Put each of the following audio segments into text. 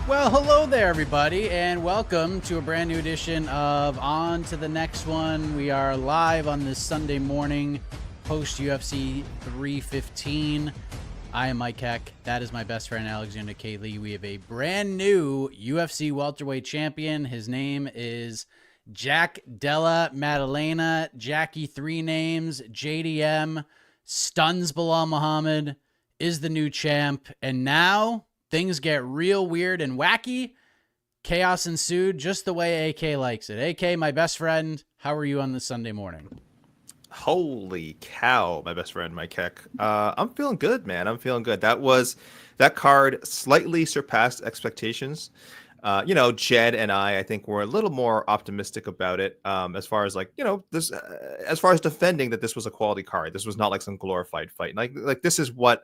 Well, hello there, everybody, and welcome to a brand new edition of On to the Next One. We are live on this Sunday morning, post UFC 315. I am Mike Heck. That is my best friend, Alexander K. Lee. We have a brand new UFC welterweight champion. His name is Jack Della Maddalena. Jackie, three names, JDM, stuns Belal Muhammad, is the new champ, and now things get real weird and wacky. Chaos ensued just the way AK likes it. AK, my best friend, how are you on this Sunday morning? Holy cow, my best friend, Mike Heck. I'm feeling good, man. I'm feeling good. That card slightly surpassed expectations. Jed and I think were a little more optimistic about it. As far as as far as defending that this was a quality card. This was not like some glorified fight. Like this is what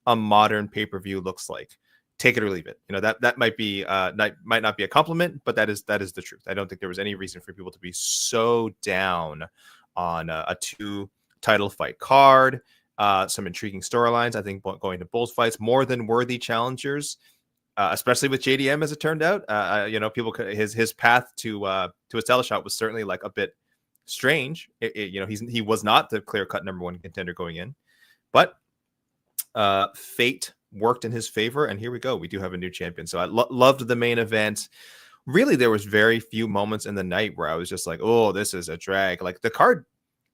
a modern pay-per-view looks like. Take it or leave it. That might be might not be a compliment, but that is the truth. I don't think there was any reason for people to be so down on a two title fight card. Some intriguing storylines. I think going to both fights, more than worthy challengers, especially with JDM as it turned out. People his path to a title shot was certainly like a bit strange. He was not the clear cut number one contender going in, but fate worked in his favor, and here we go. We do have a new champion. So I loved the main event. Really, there was very few moments in the night where I was just like, oh, this is a drag. Like the card,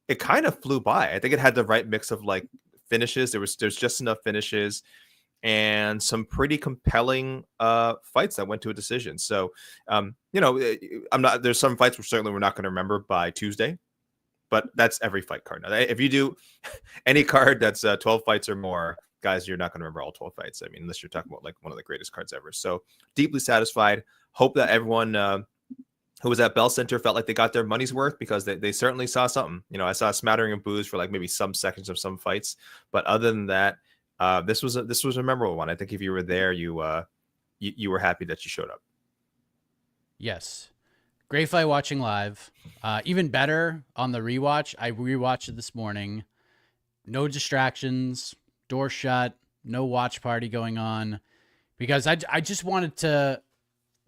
it kind of flew by. I think it had the right mix of like finishes. There's just enough finishes and some pretty compelling fights that went to a there's some fights we're not going to remember by Tuesday, but that's every fight card. Now, if you do any card that's 12 fights or more, guys, you're not going to remember all 12 fights. I mean, unless you're talking about like one of the greatest cards ever. So deeply satisfied. Hope that everyone who was at Bell Center felt like they got their money's worth, because they certainly saw something. I saw a smattering of boos for like maybe some seconds of some fights, but other than that, this was a memorable one. I think if you were there, you were happy that you showed up. Yes. Great fight watching live. Even better on the rewatch. I rewatched it this morning. No distractions. Door shut, no watch party going on, because I just wanted to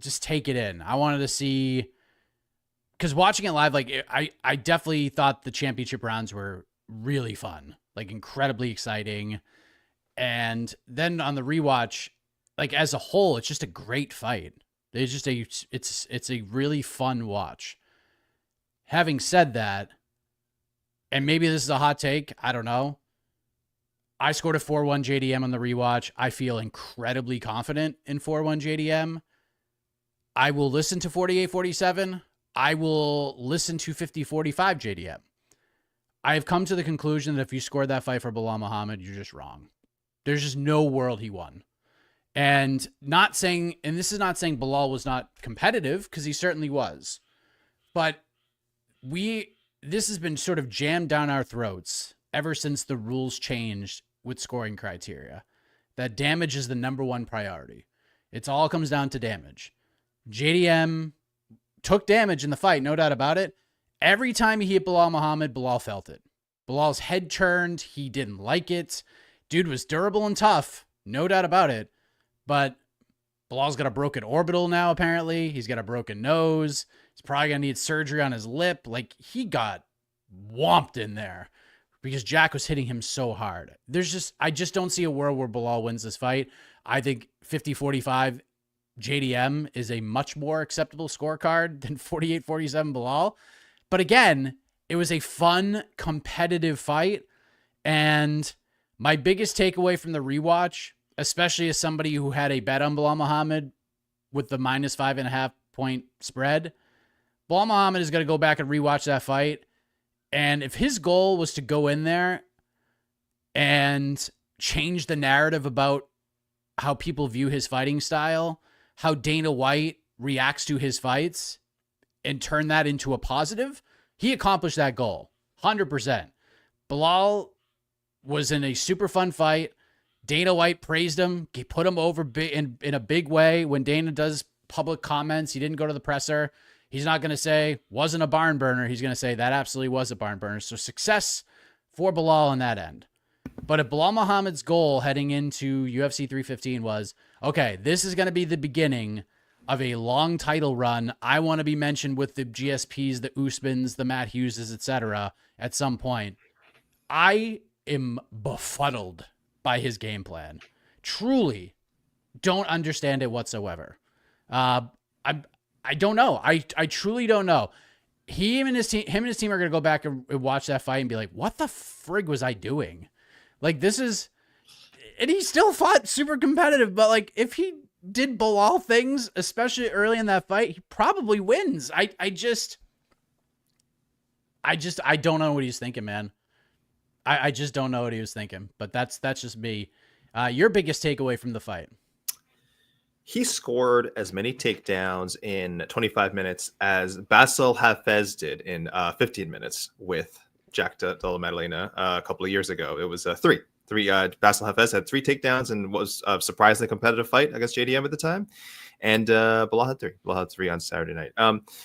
just take it in. I wanted to see, because watching it live, like I definitely thought the championship rounds were really fun, like incredibly exciting. And then on the rewatch, like as a whole, it's just a great fight. It's a really fun watch. Having said that, and maybe this is a hot take, I don't know, I scored a 4-1 JDM on the rewatch. I feel incredibly confident in 4-1 JDM. I will listen to 48-47. I will listen to 50-45 JDM. I have come to the conclusion that if you scored that fight for Belal Muhammad, you're just wrong. There's just no world he won. And this is not saying Belal was not competitive, because he certainly was. But this has been sort of jammed down our throats ever since the rules changed with scoring criteria, that damage is the number one priority. It all comes down to damage. JDM took damage in the fight, no doubt about it. Every time he hit Belal Muhammad, Belal felt it. Belal's head turned. He didn't like it. Dude was durable and tough, no doubt about it. But Belal's got a broken orbital now, apparently. He's got a broken nose. He's probably going to need surgery on his lip. Like, he got whomped in there, because Jack was hitting him so hard. I just don't see a world where Belal wins this fight. I think 50-45 JDM is a much more acceptable scorecard than 48-47 Belal. But again, it was a fun, competitive fight. And my biggest takeaway from the rewatch, especially as somebody who had a bet on Belal Muhammad with the -5.5 point spread, Belal Muhammad is going to go back and rewatch that fight. And if his goal was to go in there and change the narrative about how people view his fighting style, how Dana White reacts to his fights, and turn that into a positive, he accomplished that goal 100%. Belal was in a super fun fight. Dana White praised him. He put him over in a big way. When Dana does public comments, he didn't go to the presser. He's not going to say, wasn't a barn burner. He's going to say, that absolutely was a barn burner. So success for Belal on that end. But if Belal Muhammad's goal heading into UFC 315 was, okay, this is going to be the beginning of a long title run. I want to be mentioned with the GSPs, the Usmans, the Matt Hugheses, etc. at some point. I am befuddled by his game plan. Truly don't understand it whatsoever. I don't know. I truly don't know. Him and his team are gonna go back and watch that fight and be like, "What the frig was I doing?" Like this is, and he still fought super competitive. But like, if he did Belal things, especially early in that fight, he probably wins. I don't know what he's thinking, man. I just don't know what he was thinking. But that's just me. Your biggest takeaway from the fight? He scored as many takedowns in 25 minutes as Basil Hafez did in 15 minutes with Jack Della Maddalena a couple of years ago. It was three. Basil Hafez had 3 takedowns and was a surprisingly competitive fight against JDM at the time. And Belal had 3. Belal had 3 on Saturday night.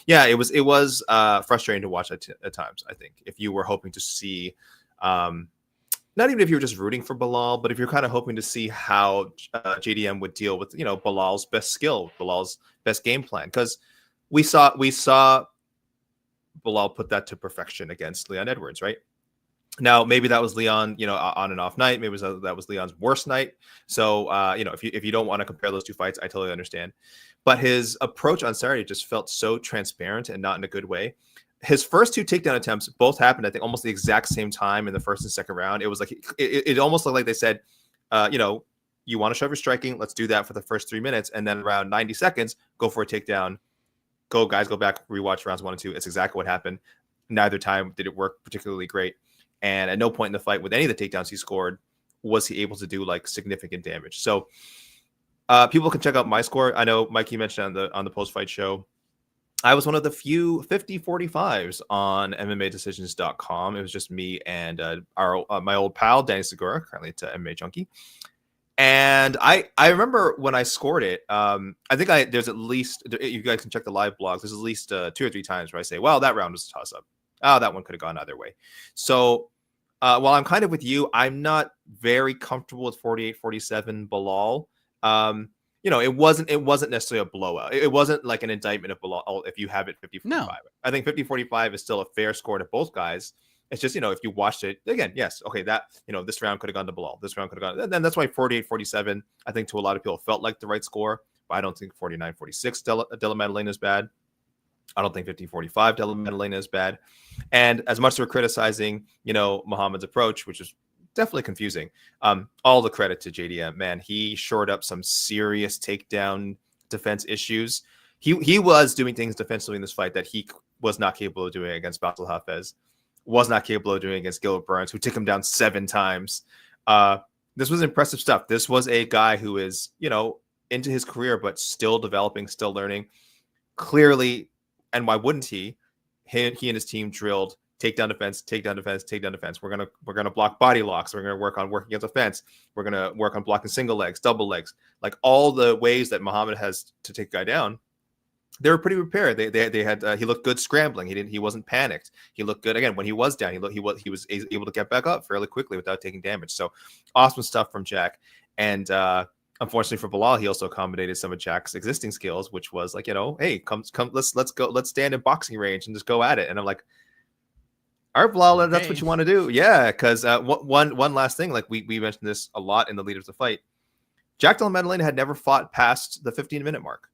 Yeah, it was frustrating to watch at times, I think, if you were hoping to see not even if you were just rooting for Belal, but if you're kind of hoping to see how JDM would deal with, Belal's best skill, Belal's best game plan. Because we saw Belal put that to perfection against Leon Edwards, right? Now, maybe that was Leon, on and off night. Maybe that was Leon's worst night. So, if you don't want to compare those 2 fights, I totally understand. But his approach on Saturday just felt so transparent and not in a good way. His first 2 takedown attempts both happened, I think, almost the exact same time in the first and second round. It was like it almost looked like they said, you want to shove your striking, let's do that for the first 3 minutes, and then around 90 seconds, go for a takedown. Go back, rewatch rounds 1 and 2. It's exactly what happened. Neither time did it work particularly great, and at no point in the fight with any of the takedowns he scored was he able to do like significant damage. So people can check out my score. I know Mikey mentioned on the post-fight show, I was one of the few 50-45s on MMAdecisions.com. It was just me and my old pal, Danny Segura, currently at MMA Junkie. And I remember when I scored it, I think there's at least, you guys can check the live blogs, there's at least 2 or 3 times where I say, well, that round was a toss-up. Oh, that one could have gone either way. So while I'm kind of with you, I'm not very comfortable with 48-47 Belal. It wasn't necessarily a blowout. It wasn't like an indictment of Belal if you have it 50-45. No. I think 50-45 is still a fair score to both guys. It's just, if you watched it again, yes, okay, that, this round could have gone to Belal. This round could have gone. And that's why 48-47, I think to a lot of people felt like the right score. But I don't think 49-46 Della Maddalena is bad. I don't think 50-45 Della Maddalena is bad. And as much as we're criticizing, Muhammad's approach, which is definitely confusing. All the credit to JDM, man. He shored up some serious takedown defense issues. He was doing things defensively in this fight that he was not capable of doing against Basil Hafez, was not capable of doing against Gilbert Burns, who took him down 7 times. This was impressive stuff. This was a guy who is, into his career, but still developing, still learning. Clearly, and why wouldn't he? He and his team drilled takedown defense, takedown defense, takedown defense. We're gonna block body locks. We're gonna work on working against a fence. We're gonna work on blocking single legs, double legs, like all the ways that Muhammad has to take a guy down. They were pretty prepared. They had he looked good scrambling. He wasn't panicked. He looked good again when he was down. He was able to get back up fairly quickly without taking damage. So awesome stuff from Jack. And unfortunately for Belal, he also accommodated some of Jack's existing skills, which was like, hey, come, let's go, let's stand in boxing range and just go at it. And I'm like, all right, Belal, that's what you want to do. Yeah, because one last thing, like we mentioned this a lot in the lead of the fight. Jack Della Maddalena had never fought past the 15-minute mark.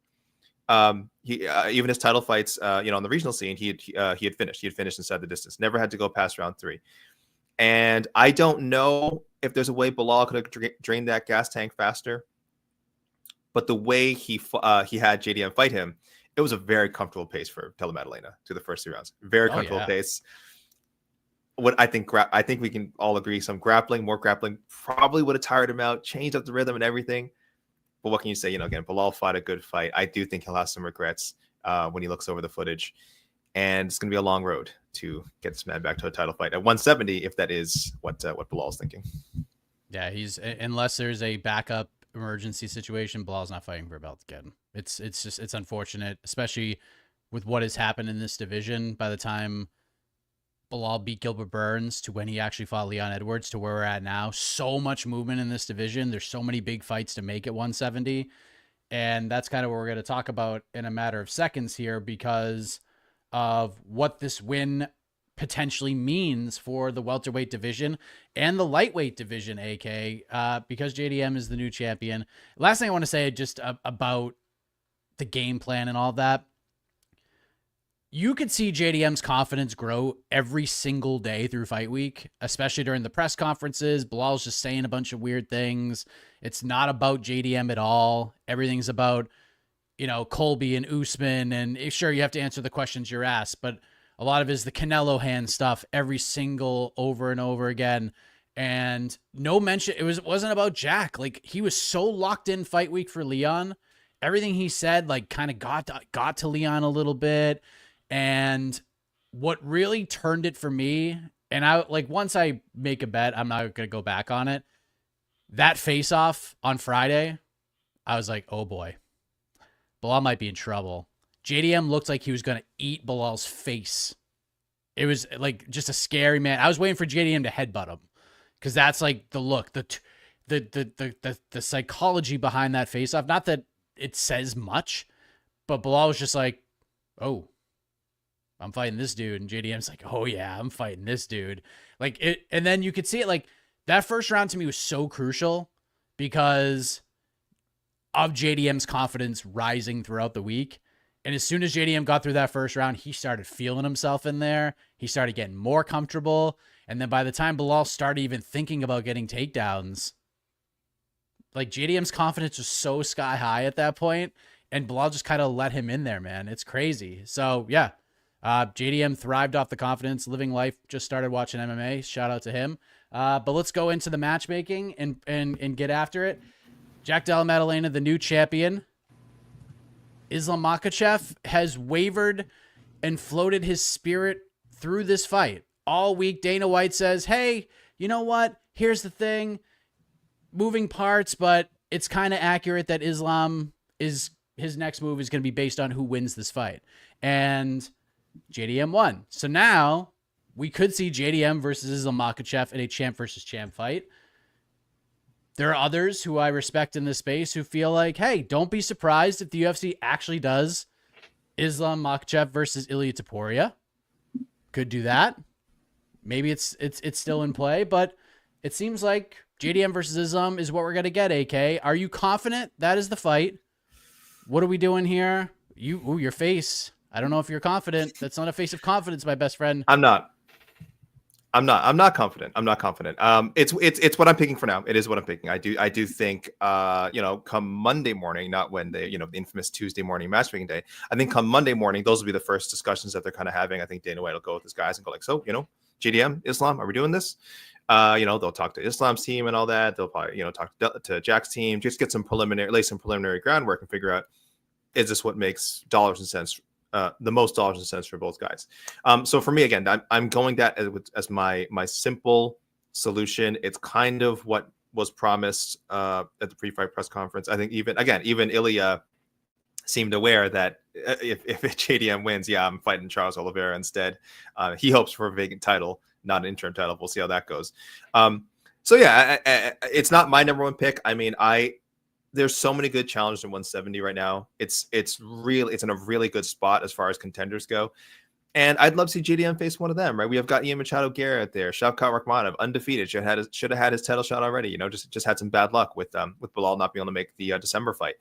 He even his title fights, on the regional scene, he had finished inside the distance. Never had to go past round 3. And I don't know if there's a way Belal could have drained that gas tank faster. But the way he had JDM fight him, it was a very comfortable pace for Della Maddalena to the first 3 rounds. Very comfortable pace. What I think we can all agree, more grappling probably would have tired him out, changed up the rhythm and everything. But what can you say? Again, Belal fought a good fight. I do think he'll have some regrets when he looks over the footage. And it's going to be a long road to get this man back to a title fight at 170, if that is what Belal's thinking. Yeah, unless there's a backup emergency situation, Belal's not fighting for a belt again. It's unfortunate, especially with what has happened in this division. By the time Belal beat Gilbert Burns to when he actually fought Leon Edwards to where we're at now. So much movement in this division. There's so many big fights to make at 170. And that's kind of what we're going to talk about in a matter of seconds here because of what this win potentially means for the welterweight division and the lightweight division, AK, because JDM is the new champion. Last thing I want to say just about the game plan and all that. You could see JDM's confidence grow every single day through fight week, especially during the press conferences. Bilal's just saying a bunch of weird things. It's not about JDM at all. Everything's about, Colby and Usman. And sure, you have to answer the questions you're asked, but a lot of it is the Canelo hand stuff every single over and over again. And no mention. It wasn't about Jack. Like, he was so locked in fight week for Leon. Everything he said, like, kind of got to Leon a little bit. And what really turned it for me, and once I make a bet, I'm not going to go back on it. That face-off on Friday, I was like, oh boy, Belal might be in trouble. JDM looked like he was going to eat Bilal's face. It was like just a scary man. I was waiting for JDM to headbutt him because that's like the look, the psychology behind that face-off. Not that it says much, but Belal was just like, oh, I'm fighting this dude. And JDM's like, oh yeah, I'm fighting this dude. Like it. And then you could see it, like that first round to me was so crucial because of JDM's confidence rising throughout the week. And as soon as JDM got through that first round, he started feeling himself in there. He started getting more comfortable. And then by the time Belal started even thinking about getting takedowns, like JDM's confidence was so sky high at that point, and Belal just kind of let him in there, man. It's crazy. So yeah. JDM thrived off the confidence, living life, just started watching MMA. Shout out to him. But let's go into the matchmaking and get after it. Jack Della Maddalena, the new champion. Islam Makhachev has wavered and floated his spirit through this fight. All week, Dana White says, hey, you know what? Here's the thing. Moving parts, but it's kind of accurate that Islam his next move is going to be based on who wins this fight. And JDM won. So now we could see JDM versus Islam Makhachev in a champ versus champ fight. There are others who I respect in this space who feel like, hey, don't be surprised if the UFC actually does Islam Makhachev versus Ilia Topuria. Could do that. Maybe it's still in play, but it seems like JDM versus Islam is what we're going to get, AK. Are you confident that is the fight? What are we doing here? Your face. I don't know if you're confident. That's not a face of confidence, my best friend. I'm not confident. It's what I'm picking for now. It is what I'm picking. I do think, come Monday morning, not when the infamous Tuesday morning matchmaking day. I think come Monday morning, those will be the first discussions that they're kind of having. I think Dana White will go with his guys and go like, so, JDM, Islam, are we doing this? They'll talk to Islam's team and all that. They'll probably, talk to Jack's team, just get some preliminary groundwork and figure out, is this what makes dollars and cents the most dollars and cents for both guys. So for me, again, I'm going that as my simple solution. It's kind of what was promised at the pre-fight press conference. I think even Ilia seemed aware that if JDM wins, I'm fighting Charles Oliveira instead. He hopes for a vacant title, not an interim title. We'll see how that goes. It's not my number one pick. I mean, there's so many good challenges in 170 right now. It's in a really good spot as far as contenders go. And I'd love to see JDM face one of them, right? We have got Ian Machado Garrett there, Shavkat Rakhmonov, undefeated, should have had his title shot already. Just had some bad luck with Belal not being able to make the December fight.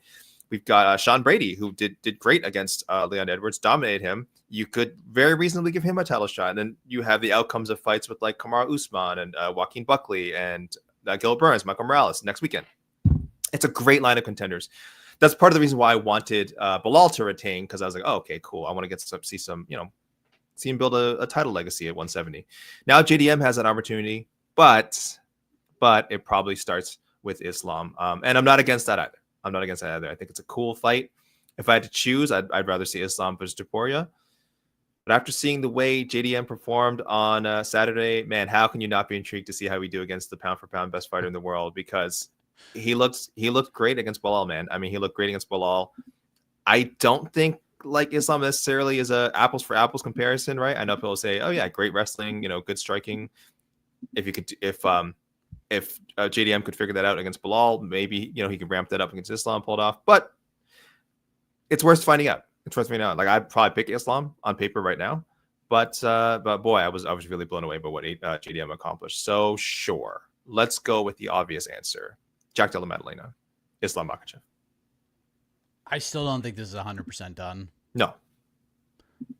We've got Sean Brady, who did great against Leon Edwards, dominated him. You could very reasonably give him a title shot. And then you have the outcomes of fights with like Kamaru Usman and Joaquin Buckley and Gil Burns, Michael Morales next weekend. It's a great line of contenders. That's part of the reason why I wanted Belal to retain, because I was like, oh, okay, cool. I want to see him build a title legacy at 170. Now JDM has that opportunity, but it probably starts with Islam. And I'm not against that either. I think it's a cool fight. If I had to choose, I'd rather see Islam versus Topuria. But after seeing the way JDM performed on Saturday, man, how can you not be intrigued to see how we do against the pound for pound best fighter in the world? Because he looked great against Belal, man. I mean, he looked great against Belal. I don't think like Islam necessarily is a apples for apples comparison, right? I know people say, "Oh yeah, great wrestling, good striking." If you could, if JDM could figure that out against Belal, maybe he could ramp that up against Islam, pull it off. But it's worth finding out. It's worth finding out. Like I'd probably pick Islam on paper right now, but boy, I was really blown away by what JDM accomplished. So sure, let's go with the obvious answer: Jack Della Maddalena, Islam Makhachev. I still don't think this is 100% done. No,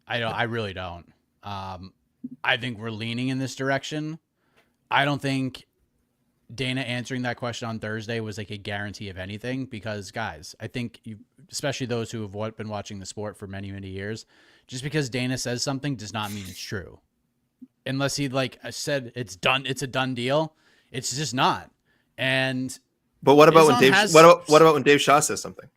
I really don't. I think we're leaning in this direction. I don't think Dana answering that question on Thursday was like a guarantee of anything because, guys, I think especially those who have been watching the sport for many, many years, just because Dana says something does not mean it's true. Unless he like I said it's done, it's a done deal. It's just not. But what about when Dave? What about when Dave Shaw says something?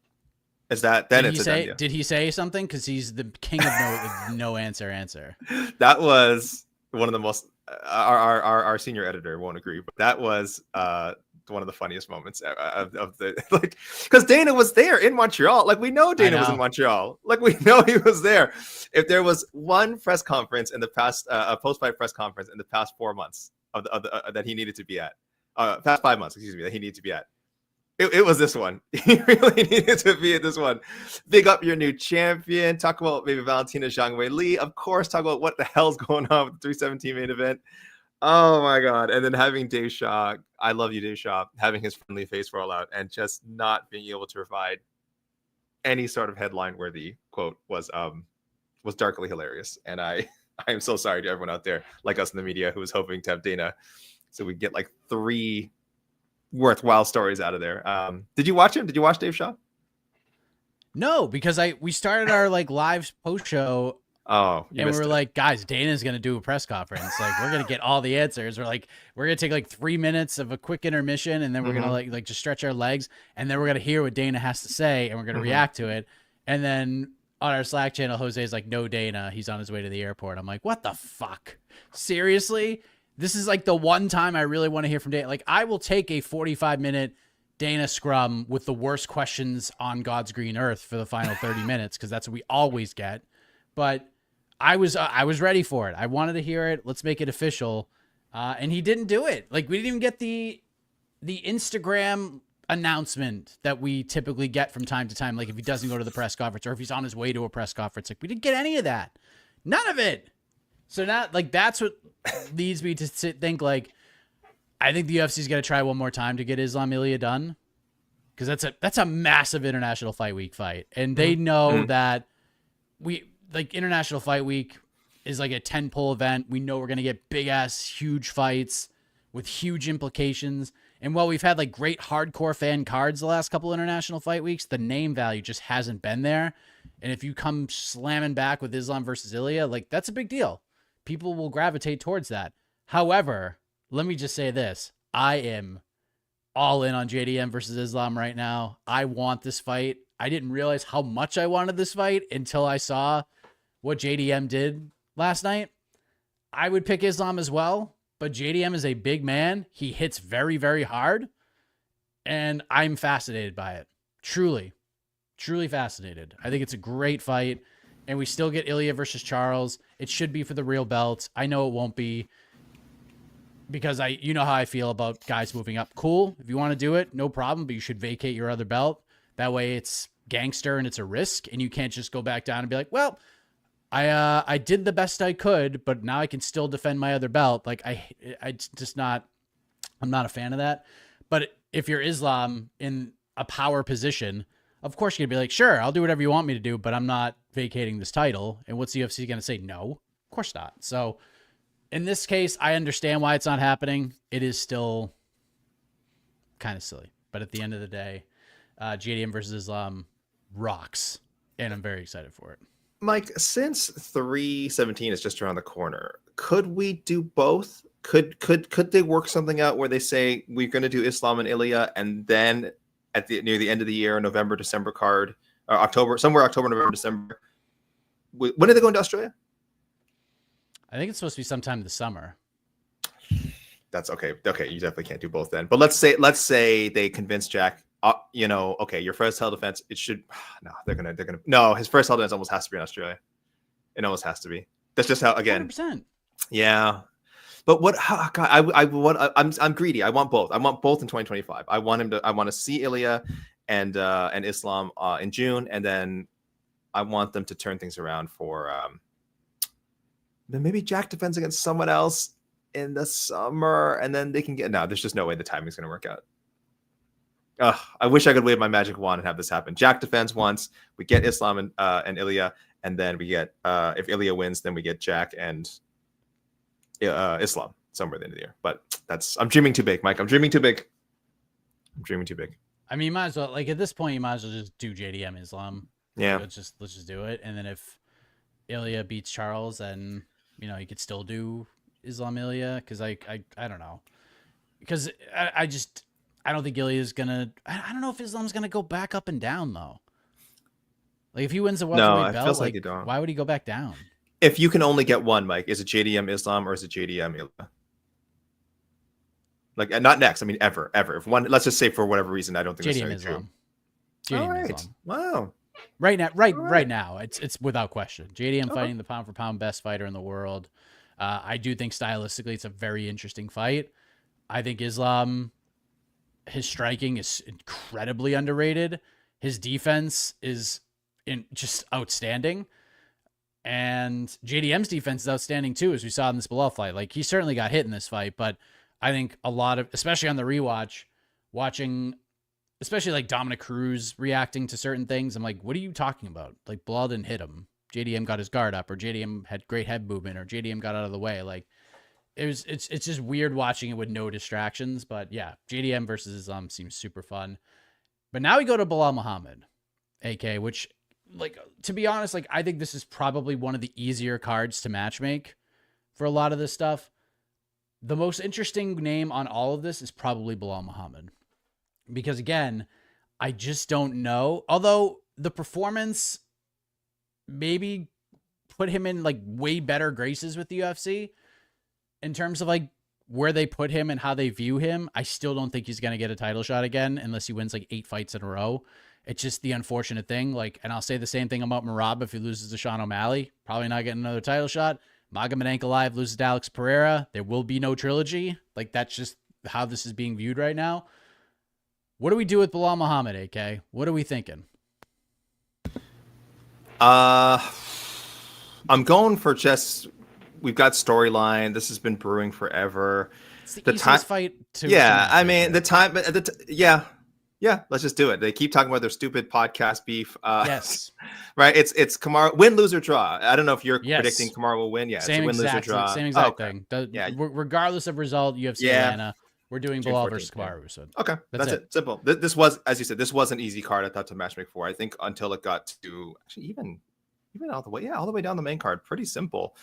Is that then it's a done deal? Did he say something? Because he's the king of no answer. That was one of the most. Our senior editor won't agree, but that was one of the funniest moments of the like because Dana was there in Montreal. Like we know Dana was in Montreal. Like we know he was there. If there was one press conference in the past, a post-fight press conference in the past 4 months of that he needed to be at, past 5 months, excuse me, that he needed to be at. It was this one. He really needed to be at this one. Big up your new champion. Talk about maybe Valentina Zhang Wei Li. Of course, talk about what the hell's going on with the 317 main event. Oh my God. And then having Dave Shaw, I love you, Dave Shaw, having his friendly face roll out and just not being able to provide any sort of headline worthy quote was darkly hilarious. And I am so sorry to everyone out there like us in the media who was hoping to have Dana so we get like 3 worthwhile stories out of there. Did you watch him? Did you watch Dave Shaw? No, because we started our like live post show. Oh, and we were like, guys, Dana's gonna do a press conference. Like, we're gonna get all the answers. We're gonna take like 3 minutes of a quick intermission, and then we're gonna like just stretch our legs, and then we're gonna hear what Dana has to say, and we're gonna react to it. And then on our Slack channel, Jose's like, no, Dana, he's on his way to the airport. I'm like, what the fuck? Seriously? This is like the one time I really want to hear from Dana. Like, I will take a 45-minute Dana scrum with the worst questions on God's green earth for the final 30 minutes because that's what we always get. But I was ready for it. I wanted to hear it. Let's make it official. And he didn't do it. Like, we didn't even get the Instagram announcement that we typically get from time to time. Like, if he doesn't go to the press conference or if he's on his way to a press conference, like, we didn't get any of that. None of it. So now, like, that's what leads me to think, like, I think the UFC is going to try one more time to get Islam Ilya done because that's a massive International Fight Week fight. And they know that International Fight Week is like a 10-pole event. We know we're going to get big-ass, huge fights with huge implications. And while we've had, like, great hardcore fan cards the last couple International Fight Weeks, the name value just hasn't been there. And if you come slamming back with Islam versus Ilya, like, that's a big deal. People will gravitate towards that. However, let me just say this. I am all in on JDM versus Islam right now. I want this fight. I didn't realize how much I wanted this fight until I saw what JDM did last night. I would pick Islam as well, but JDM is a big man. He hits very, very hard, and I'm fascinated by it. Truly, truly fascinated. I think it's a great fight. And we still get Ilya versus Charles. It should be for the real belt. I know it won't be because you know how I feel about guys moving up. Cool. If you want to do it, no problem, but you should vacate your other belt. That way it's gangster and it's a risk, and you can't just go back down and be like, well, I did the best I could, but now I can still defend my other belt. Like I'm not a fan of that. But if you're Islam in a power position, of course you're going to be like, sure, I'll do whatever you want me to do, but I'm not vacating this title. And what's the UFC going to say? No, of course not. So in this case, I understand why it's not happening. It is still kind of silly. But at the end of the day, JDM versus Islam rocks, and I'm very excited for it. Mike, since 317 is just around the corner, could we do both? Could they work something out where they say we're going to do Islam and Ilya, and then near the end of the year, November, December card, or October, November, December. When are they going to Australia? I think it's supposed to be sometime this summer. That's okay. Okay, you definitely can't do both then. But let's say they convince Jack okay, your first title defense, it should no, no, his first title defense almost has to be in Australia. It almost has to be. That's just how, again. 100%. Yeah. But what? God, I'm greedy. I want both. I want both in 2025. I want to see Ilya and Islam in June, and then I want them to turn things around for then maybe Jack defends against someone else in the summer, and then they can get. No, there's just no way the timing's going to work out. I wish I could wave my magic wand and have this happen. Jack defends once. We get Islam and Ilya, and then we get if Ilya wins, then we get Jack and Islam somewhere at the end of the year. But I'm dreaming too big, Mike. I'm dreaming too big. I mean, you might as well, like, at this point, you might as well just do JDM Islam. Yeah. Let's just do it. And then if Ilya beats Charles, then, you know, you could still do Islam Ilya. Because I don't know. Because I don't think Ilya's gonna. I don't know if Islam's gonna go back up and down though. Like, if he wins the welterweight belt, like why would he go back down? If you can only get one, Mike, is it JDM Islam or is it JDM Ilya? Like, not next. I mean, ever. If one, let's just say for whatever reason, I don't think JDM that's Islam. true. All right. Islam. Wow. Right now, it's without question. JDM fighting the pound for pound best fighter in the world. I do think stylistically it's a very interesting fight. I think Islam, his striking is incredibly underrated. His defense is just outstanding. And JDM's defense is outstanding too, as we saw in this Belal fight. Like, he certainly got hit in this fight, but I think a lot of, especially on the rewatch, watching, especially like Dominic Cruz reacting to certain things, I'm like, what are you talking about? Like, Belal didn't hit him. JDM got his guard up, or JDM had great head movement, or JDM got out of the way. Like, it's just weird watching it with no distractions. But yeah, JDM versus Islam seems super fun. But now we go to Belal Muhammad, AK, which, like, to be honest, like, I think this is probably one of the easier cards to matchmake for a lot of this stuff. The most interesting name on all of this is probably Belal Muhammad. Because, again, I just don't know. Although the performance maybe put him in, like, way better graces with the UFC in terms of, like, where they put him and how they view him. I still don't think he's going to get a title shot again unless he wins, like, 8 fights in a row. It's just the unfortunate thing. Like, and I'll say the same thing about Merab if he loses to Sean O'Malley. Probably not getting another title shot. Magomed Ankalaev loses to Alex Pereira. There will be no trilogy. Like, that's just how this is being viewed right now. What do we do with Belal Muhammad, AK? What are we thinking? I'm going for just, we've got storyline. This has been brewing forever. It's the easiest fight to I mean, the time, yeah, let's just do it. They keep talking about their stupid podcast beef. Yes. Right? It's Kamaru, win, lose, or draw. I don't know if you're predicting Kamaru will win. Yeah, same it's win, exact, lose, or draw. Same exact thing. Regardless of result, UFC Atlanta, we're doing Belal versus Kamaru. So okay, that's it. Simple. This was, as you said, this was an easy card I thought to matchmake for. I think until it got to actually even all the way down the main card, pretty simple.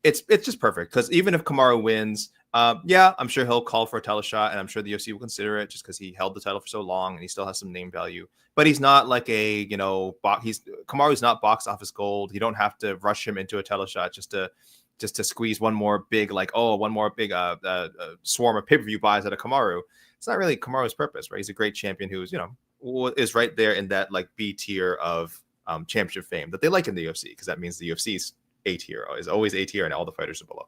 It's just perfect because even if Kamaru wins, I'm sure he'll call for a title shot, and I'm sure the UFC will consider it just because he held the title for so long and he still has some name value. But he's not like Kamaru's not box office gold. You don't have to rush him into a title shot just to squeeze one more big swarm of pay-per-view buys out of Kamaru. It's not really Kamaru's purpose, right? He's a great champion who's is right there in that like B tier of championship fame that they like in the UFC, because that means the UFC's A tier is always A tier and all the fighters are below.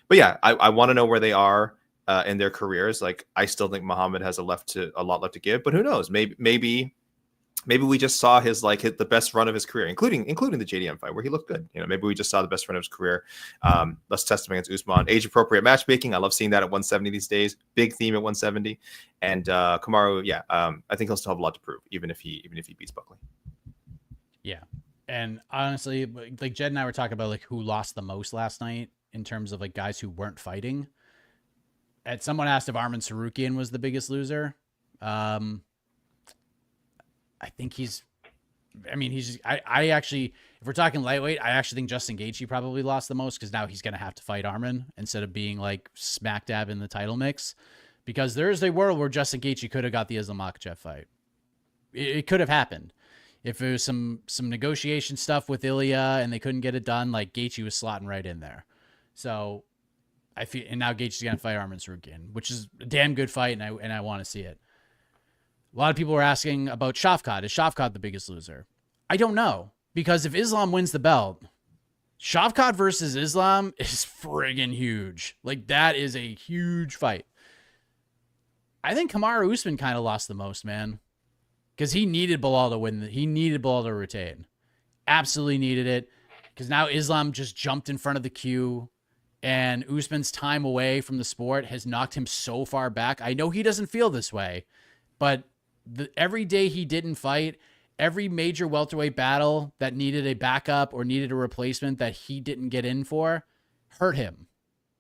But yeah, I want to know where they are in their careers. Like, I still think Muhammad has a lot left to give, but who knows? Maybe we just saw hit the best run of his career, including the JDM fight where he looked good. Maybe we just saw the best run of his career. Let's test him against Usman. Age appropriate matchmaking. I love seeing that at 170 these days. Big theme at 170. And Kamaru, I think he'll still have a lot to prove, even if he beats Buckley. Yeah, and honestly, like Jed and I were talking about like who lost the most last night in terms of like guys who weren't fighting. And someone asked if Arman Sarukian was the biggest loser. I think I actually, if we're talking lightweight, I actually think Justin Gaethje probably lost the most, because now he's going to have to fight Arman instead of being like smack dab in the title mix, because there is a world where Justin Gaethje could have got the Islam Makhachev fight. It could have happened. If there was some negotiation stuff with Ilya and they couldn't get it done, like Gaethje was slotting right in there. So I feel, and now Gaethje is going to fight Arman Tsarukyan, which is a damn good fight, and I want to see it. A lot of people were asking about Shavkat. Is Shavkat the biggest loser? I don't know, because if Islam wins the belt, Shavkat versus Islam is friggin' huge. Like, that is a huge fight. I think Kamaru Usman kind of lost the most, man, because he needed Belal to win. He needed Belal to retain. Absolutely needed it, because now Islam just jumped in front of the queue, and Usman's time away from the sport has knocked him so far back. I know he doesn't feel this way, but every day he didn't fight, every major welterweight battle that needed a backup or needed a replacement that he didn't get in for hurt him.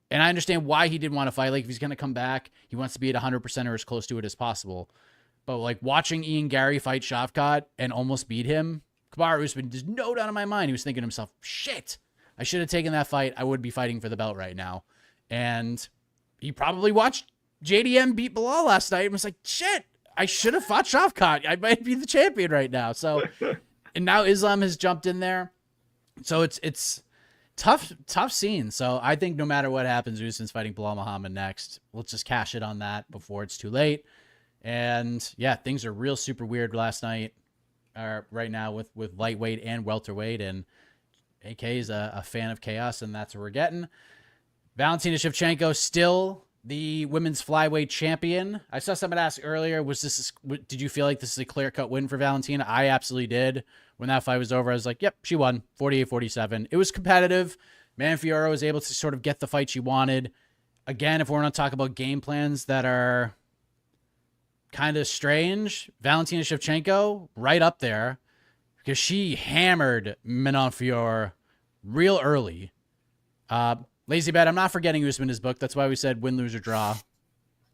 And I understand why he didn't want to fight. Like, if he's going to come back, he wants to be at 100% or as close to it as possible. But like watching Ian Gary fight Shavkat and almost beat him, Kamaru Usman, there's no doubt in my mind, he was thinking to himself, shit, I should have taken that fight. I would be fighting for the belt right now. And he probably watched JDM beat Belal last night and was like, shit, I should have fought Shavkat. I might be the champion right now. So, and now Islam has jumped in there. So it's tough scene. So I think no matter what happens, Usman's fighting Belal Muhammad next. Let's just cash it on that before it's too late. And yeah, things are real super weird last night, right now with lightweight and welterweight. And AK is a fan of chaos, and that's what we're getting. Valentina Shevchenko still the women's flyweight champion. I saw someone ask earlier, did you feel like this is a clear-cut win for Valentina? I absolutely did. When that fight was over, I was like, yep, she won 48-47. It was competitive. Man, Fiorot was able to sort of get the fight she wanted. Again, if we're going to talk about game plans that are kind of strange, Valentina Shevchenko right up there, because she hammered Manon Fiorot real early. Lazy Bet, I'm not forgetting Usman is booked. That's why we said win, lose, or draw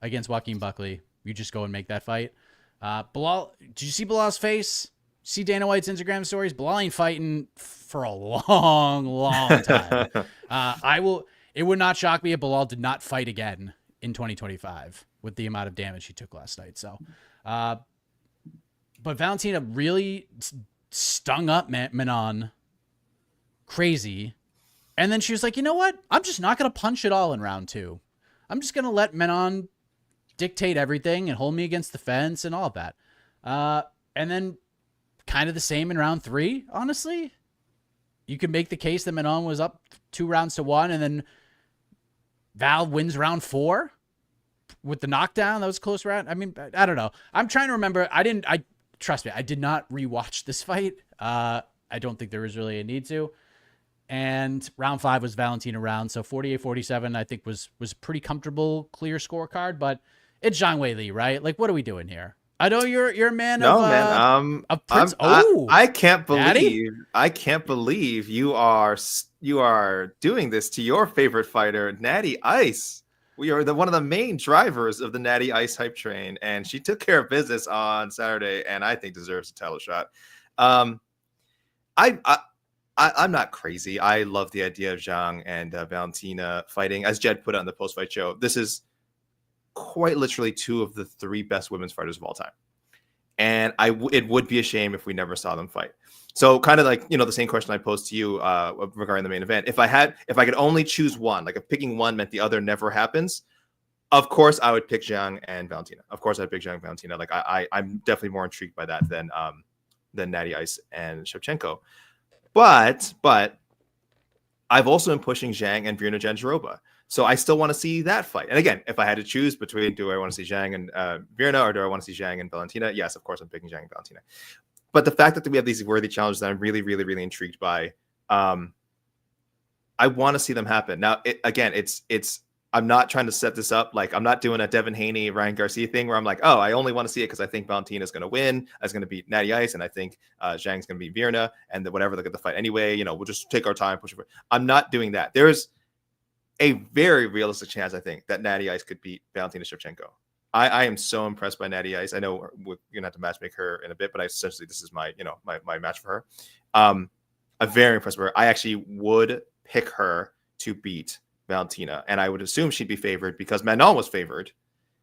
against Joaquin Buckley. You just go and make that fight. Belal, did you see Belal's face? See Dana White's Instagram stories? Belal ain't fighting for a long time. It would not shock me if Belal did not fight again in 2025 with the amount of damage he took last night. So, but Valentina really stung up Manon crazy. And then she was like, you know what? I'm just not going to punch it all in round 2. I'm just going to let Manon dictate everything and hold me against the fence and all of that. And then kind of the same in round 3, honestly. You could make the case that Manon was up 2 rounds to 1, and then Val wins round 4 with the knockdown. That was a close round. I mean, I don't know. I'm trying to remember. Trust me, I did not rewatch this fight. I don't think there was really a need to. And round 5 was Valentina round. So 48-47, I think was a pretty comfortable, clear scorecard, but it's Zhang Weili, right? Like, what are we doing here? I know you're a man of Prince. I can't believe Daddy? I can't believe you are doing this to your favorite fighter, Natty Ice. We are one of the main drivers of the Natty Ice hype train, and she took care of business on Saturday, and I think deserves a title shot. I'm not crazy. I love the idea of Zhang and Valentina fighting. As Jed put it on the post-fight show, this is quite literally 2 of the 3 best women's fighters of all time. And it would be a shame if we never saw them fight. So kind of like, the same question I posed to you regarding the main event. If I could only choose one, like if picking one meant the other never happens, of course I would pick Zhang and Valentina. Of course I'd pick Zhang and Valentina. Like I'm definitely more intrigued by that than Natty Ice and Shevchenko. But I've also been pushing Zhang and Virna Jandiroba. So I still want to see that fight. And again, if I had to choose between do I want to see Zhang and Virna or do I want to see Zhang and Valentina? Yes, of course I'm picking Zhang and Valentina. But the fact that we have these worthy challenges that I'm really, really, really intrigued by, I want to see them happen. Now, it's I'm not trying to set this up. Like, I'm not doing a Devin Haney, Ryan Garcia thing where I'm like, oh, I only want to see it because I think Valentina is going to win. I was going to beat Natty Ice, and I think Zhang's going to beat Virna, and whatever, they'll get the fight anyway. We'll just take our time, push it. I'm not doing that. There's a very realistic chance, I think, that Natty Ice could beat Valentina Shevchenko. I am so impressed by Natty Ice. I know we're going to have to matchmake her in a bit, but essentially this is my match for her. I'm very impressed with her. I actually would pick her to beat Valentina, and I would assume she'd be favored because Manon was favored.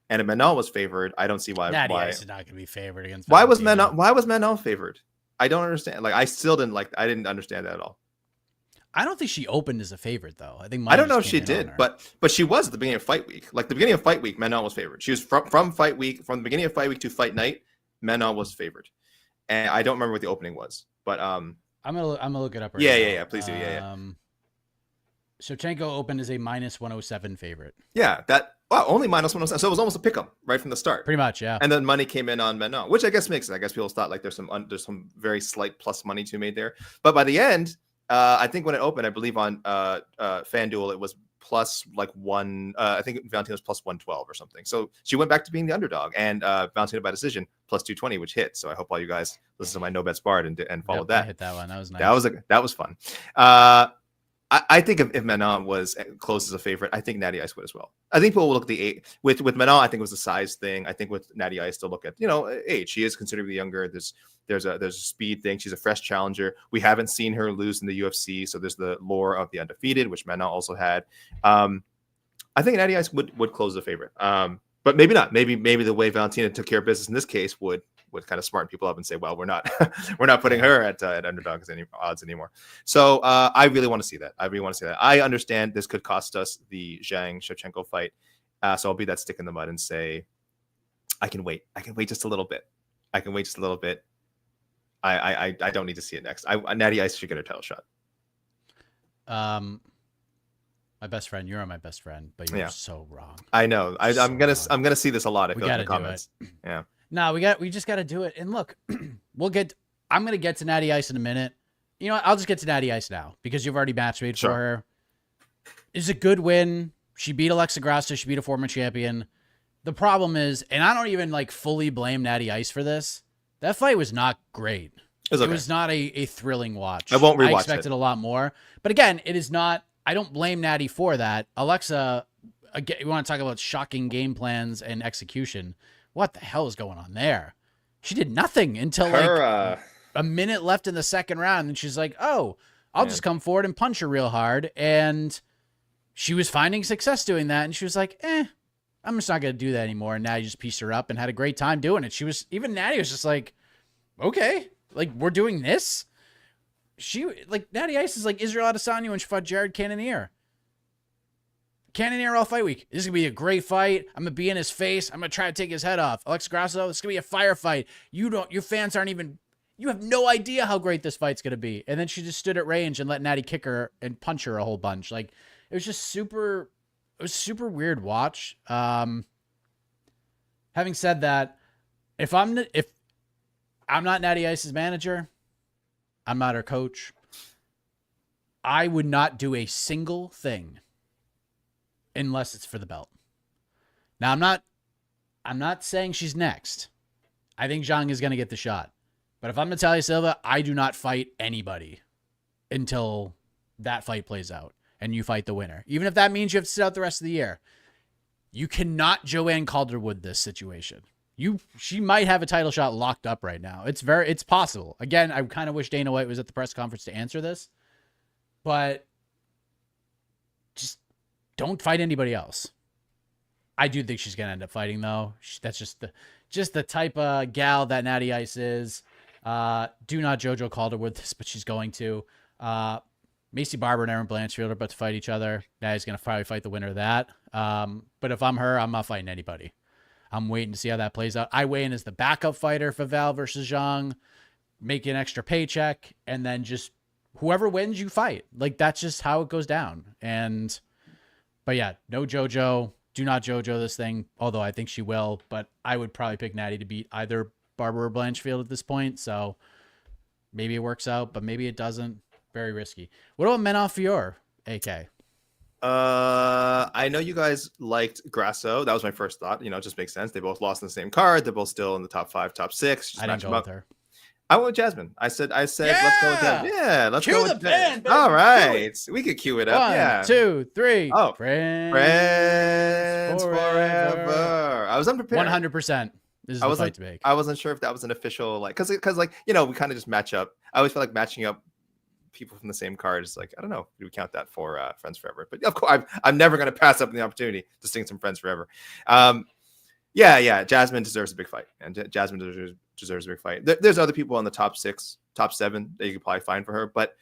And if Manon was favored, I don't see why. Natty Ice is not going to be favored against Valentina. Why was Manon favored? I don't understand. Like, I still didn't understand that at all. I don't think she opened as a favorite though. I think I money don't know just if came she in on did, her. but she was at the beginning of fight week. Like the beginning of fight week, Manon was favored. She was from fight week, from the beginning of fight week to fight night, Manon was favored. And I don't remember what the opening was, but I'm gonna look it up right yeah, now. please do, yeah. Shevchenko opened as a minus 107 favorite. Yeah, that only minus 107. So it was almost a pick 'em right from the start. Pretty much, yeah. And then money came in on Manon, which I guess makes sense. I guess people thought like there's some very slight plus money to be made there. But by the end, I think when it opened, I believe on FanDuel, it was plus like one. I think Valentina was plus 112 or something. So she went back to being the underdog, and Valentina by decision plus 220, which hit. So I hope all you guys listen to my No Bets Barred and followed that. I hit that one. That was nice. That was fun. I think if Manon was close as a favorite, I think Natty Ice would as well. I think people will look at the age with Manon. I think it was the size thing. I think with Natty Ice, they'll look at age. She is considerably younger. There's a speed thing. She's a fresh challenger. We haven't seen her lose in the UFC, so there's the lore of the undefeated, which Manon also had. I think Natty Ice would close the favorite, but maybe not. Maybe the way Valentina took care of business in this case would kind of smarten people up and say, well, we're not putting her at underdogs odds anymore. So I really want to see that. I understand this could cost us the Zhang Shevchenko fight. So I'll be that stick in the mud and say, I can wait just a little bit. I don't need to see it next. Natty Ice should get a title shot. My best friend, you're my best friend, but you're so wrong. I know. I'm gonna see this a lot. I feel like in the comments. Yeah. No, we just got to do it. And look, I'm going to get to Natty Ice in a minute. You know what? I'll just get to Natty Ice now because you've already match made for her. It's a good win. She beat Alexa Grasso. She beat a former champion. The problem is, and I don't even like fully blame Natty Ice for this. That fight was not great. It was not a thrilling watch. I won't rewatch it. I expected a lot more. But again, it is not, I don't blame Natty for that. Alexa, again, you want to talk about shocking game plans and execution. What the hell is going on there? She did nothing until like a minute left in the second round. And she's like, oh, I'll just come forward and punch her real hard. And she was finding success doing that. And she was like, I'm just not going to do that anymore. And Natty just pieced her up and had a great time doing it. Natty was just like, okay, like we're doing this. Natty Ice is like Israel Adesanya when she fought Jared Cannonier. Cannonier all fight week. This is going to be a great fight. I'm going to be in his face. I'm going to try to take his head off. Alexa Grasso, this is going to be a firefight. Your fans you have no idea how great this fight's going to be. And then she just stood at range and let Natty kick her and punch her a whole bunch. Like, it was just super weird watch. Having said that, if I'm not Natty Ice's manager, I'm not her coach, I would not do a single thing unless it's for the belt. Now, I'm not saying she's next. I think Zhang is going to get the shot. But if I'm Natalia Silva, I do not fight anybody until that fight plays out and you fight the winner. Even if that means you have to sit out the rest of the year. You cannot Joanne Calderwood this situation. She might have a title shot locked up right now. It's possible. Again, I kind of wish Dana White was at the press conference to answer this. But just don't fight anybody else. I do think she's going to end up fighting, though. That's just the type of gal that Natty Ice is. Do not JoJo Calderwood this, but she's going to. Macy Barber and Erin Blanchfield are about to fight each other. Natty's going to probably fight the winner of that. But if I'm her, I'm not fighting anybody. I'm waiting to see how that plays out. I weigh in as the backup fighter for Val versus Zhang, make an extra paycheck, and then just whoever wins, you fight. Like, that's just how it goes down. But yeah, no JoJo. Do not JoJo this thing, although I think she will. But I would probably pick Natty to beat either Barber or Blanchfield at this point. So maybe it works out, but maybe it doesn't. Very risky. What about Manon Fiorot, AK? I know you guys liked Grasso. That was my first thought. It just makes sense. They both lost in the same card. They're both still in the top 5, top 6. Just I didn't go with her. I went with Jasmine. I said, let's go with Jasmine. Yeah, let's cue go the with band, Jasmine. All right. We could cue it up. 1, 2, 3. Oh, Friends forever. I was unprepared. 100%. This is the fight to make. I wasn't sure if that was an official, because we kind of just match up. I always feel like matching up people from the same card is like, I don't know, do we count that for Friends Forever? But of course, I'm never going to pass up the opportunity to sing some Friends Forever. Yeah, Jasmine deserves a big fight, and Jasmine deserves a big fight. There's other people on the top 6, top 7 that you could probably find for her, but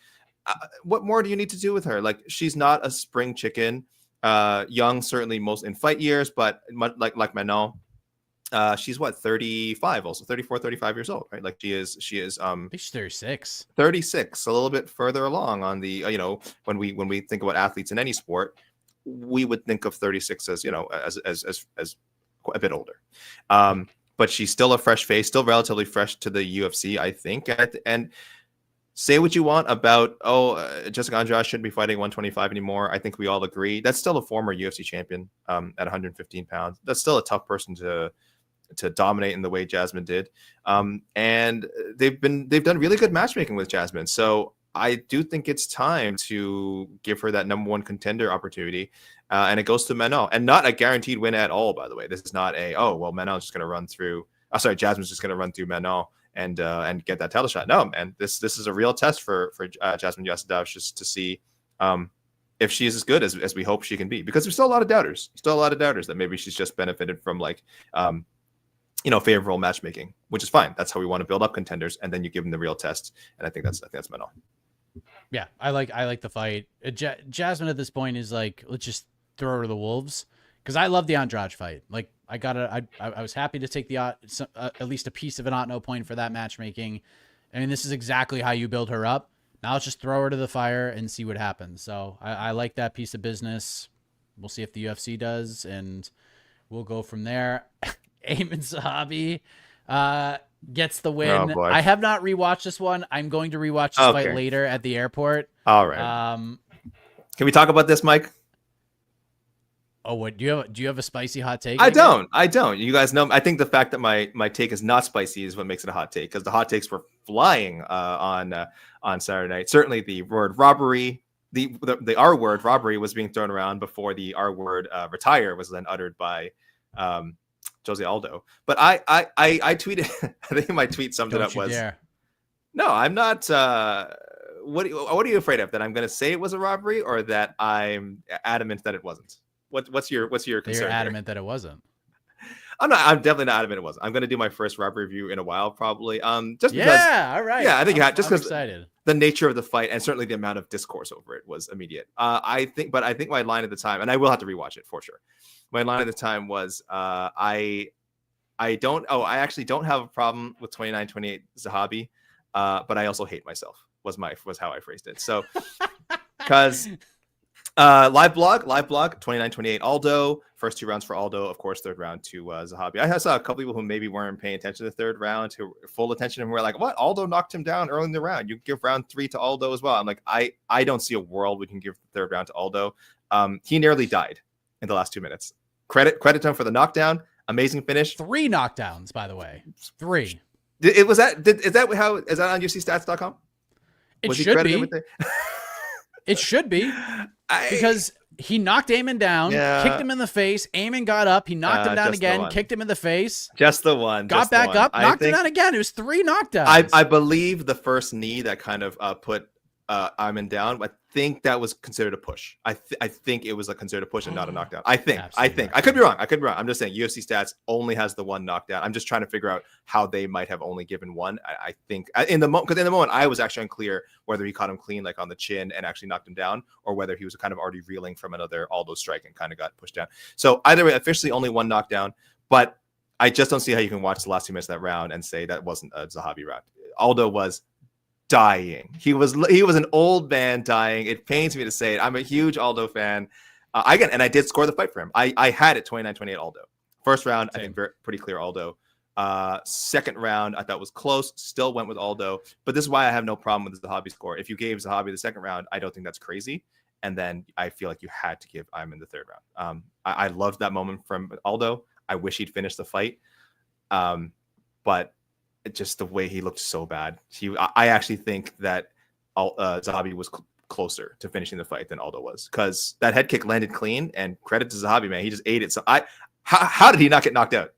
what more do you need to do with her? Like, she's not a spring chicken. Young, certainly most in fight years, but like Manon, she's what, 35, also 34, 35 years old, right? Like she is I think she's 36. 36, a little bit further along on the when we think about athletes in any sport, we would think of 36 as as a bit older. But she's still a fresh face, still relatively fresh to the UFC, I think. And say what you want about Jessica Andrade shouldn't be fighting 125 anymore. I think we all agree that's still a former UFC champion at 115 pounds. That's still a tough person to dominate in the way Jasmine did. And they've done really good matchmaking with Jasmine. So I do think it's time to give her that number one contender opportunity. And it goes to Manon, and not a guaranteed win at all, by the way. This is not Manon's just going to run through. Jasmine's just going to run through Manon and get that title shot. No, man, this is a real test for Jasmine Jasudavs, just to see if she is as good as we hope she can be. Because there's still a lot of doubters. That maybe she's just benefited from favorable matchmaking, which is fine. That's how we want to build up contenders, and then you give them the real test. And I think that's Manon. Yeah, I like the fight. Jasmine at this point is like, let's just throw her to the wolves, because I love the Andrade fight. Like, I was happy to take the at least a piece of an Otno point for that matchmaking. I mean, this is exactly how you build her up. Now let's just throw her to the fire and see what happens. So I like that piece of business. We'll see if the UFC does, and we'll go from there. Aiemann Zahabi gets the win. Oh, boy. I have not rewatched this one. I'm going to rewatch this fight later at the airport. All right. Can we talk about this, Mike? Oh, what do you have a spicy hot take? I don't. You guys know. I think the fact that my take is not spicy is what makes it a hot take, because the hot takes were flying on Saturday night. Certainly, the word robbery, the R word robbery, was being thrown around before the R word retire was then uttered by Jose Aldo. But I tweeted. I think my tweet summed it up was, no, I'm not. What are you afraid of? That I'm going to say it was a robbery, or that I'm adamant that it wasn't? What's your concern? You're adamant that it wasn't. I'm definitely not adamant it wasn't. I'm going to do my first robbery review in a while, probably. Just because. Yeah, all right. Yeah, I think just because excited. The nature of the fight, and certainly the amount of discourse over it, was immediate. I think my line at the time, and I will have to rewatch it for sure. My line at the time was, I actually don't have a problem with 29-28 Zahabi, but I also hate myself. Was how I phrased it. So, because. Live blog 29-28 Aldo, first 2 rounds for Aldo, of course, third round to Zahabi. I saw a couple people who maybe weren't paying attention to the third round, who full attention, and were like, what, Aldo knocked him down early in the round, you give round 3 to Aldo as well. I'm like, I don't see a world we can give the third round to Aldo. He nearly died in the last 2 minutes. Credit to him for the knockdown. Amazing finish. 3 knockdowns, by the way. 3. Is that on UFCstats.com? It should be. It should be. Because he knocked Aiemann down, kicked him in the face. Aiemann got up. He knocked him down again, kicked him in the face. Just the one. Got back up, knocked him down again. It was 3 knockdowns. I believe the first knee that kind of put Aiemann down, I think that was considered a push. I think it was considered a push and not a knockdown. I think. I could be wrong. I'm just saying UFC Stats only has the 1 knockdown. I'm just trying to figure out how they might have only given 1. I think in the moment I was actually unclear whether he caught him clean, like on the chin, and actually knocked him down, or whether he was kind of already reeling from another Aldo strike and kind of got pushed down. So either way, officially only 1 knockdown, but I just don't see how you can watch the last 2 minutes of that round and say that wasn't a Zahabi round. Aldo was dying. He was an old man dying. It pains me to say it. I'm a huge Aldo fan. And I did score the fight for him. I had it 29-28 Aldo. First round, same. I think pretty clear Aldo. Second round, I thought was close. Still went with Aldo. But this is why I have no problem with the Zahabi score. If you gave Zahabi the second round, I don't think that's crazy. And then I feel like you had to give Aiemann the third round. I loved that moment from Aldo. I wish he'd finished the fight. But just the way he looked so bad. I actually think that Zahabi was closer to finishing the fight than Aldo was, because that head kick landed clean, and credit to Zahabi, man. He just ate it. So how did he not get knocked out?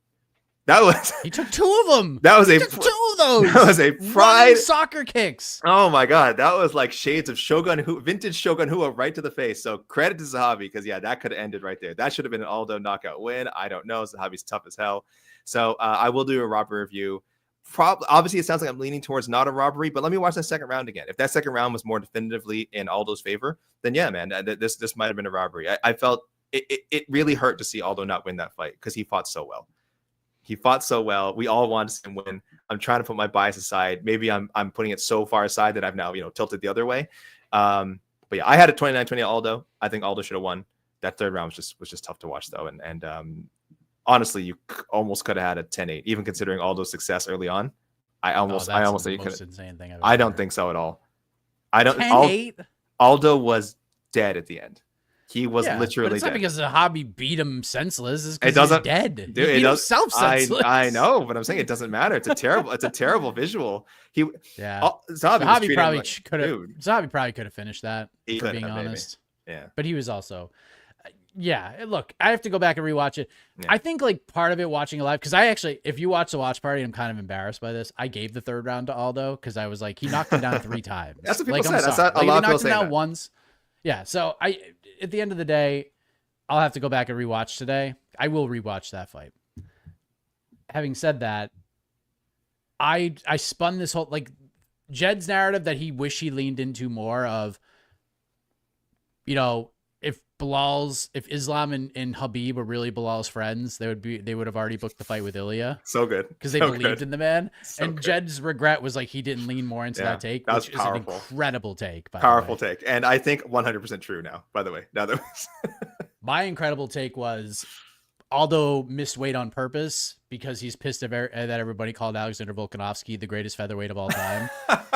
He took 2 of them. That was two of those. That was a pride soccer kicks. Oh my God. That was like shades of vintage Shogun Hua right to the face. So credit to Zahabi, because that could have ended right there. That should have been an Aldo knockout win. I don't know. Zahabi's tough as hell. So I will do a robbery review obviously it sounds like I'm leaning towards not a robbery, but let me watch that second round again. If that second round was more definitively in Aldo's favor, then yeah, man, this might have been a robbery. I felt it really hurt to see Aldo not win that fight because he fought so well. He fought so well. We all wanted to see him win. I'm trying to put my bias aside. Maybe I'm putting it so far aside that I've now tilted the other way. But yeah, I had a 29-20 Aldo. I think Aldo should have won. That third round was just tough to watch though, and honestly, you almost could have had a 10-8, even considering Aldo's success early on. I almost think you could. Insane thing I don't think so at all. I don't. 10-8? Aldo was dead at the end. He was literally but it's dead. Not because Zahabi beat him senseless. It's because he's dead. Dude, he beat himself senseless. I know, but I'm saying it doesn't matter. It's a terrible visual. Zahabi probably could have finished that. For being honest, yeah. But he was also. Yeah, look, I have to go back and rewatch it. Yeah. I think like part of it watching it live, because I actually, if you watch the watch party, I'm kind of embarrassed by this. I gave the third round to Aldo because I was like, he knocked him down 3 times. That's what people said. That's a lot of people saying that. Once. Yeah, so at the end of the day, I'll have to go back and rewatch today. I will rewatch that fight. Having said that, I spun this whole, like, Jed's narrative that he wished he leaned into more of, if Islam and Habib were really Belal's friends, they would have already booked the fight with Ilya. So good. Because they believed in the man. So good. Jed's regret was like he didn't lean more into that take, which is an incredible take. Powerful take. And I think 100% true now, by the way. Now that my incredible take was Aldo missed weight on purpose because he's pissed that everybody called Alexander Volkanovski the greatest featherweight of all time.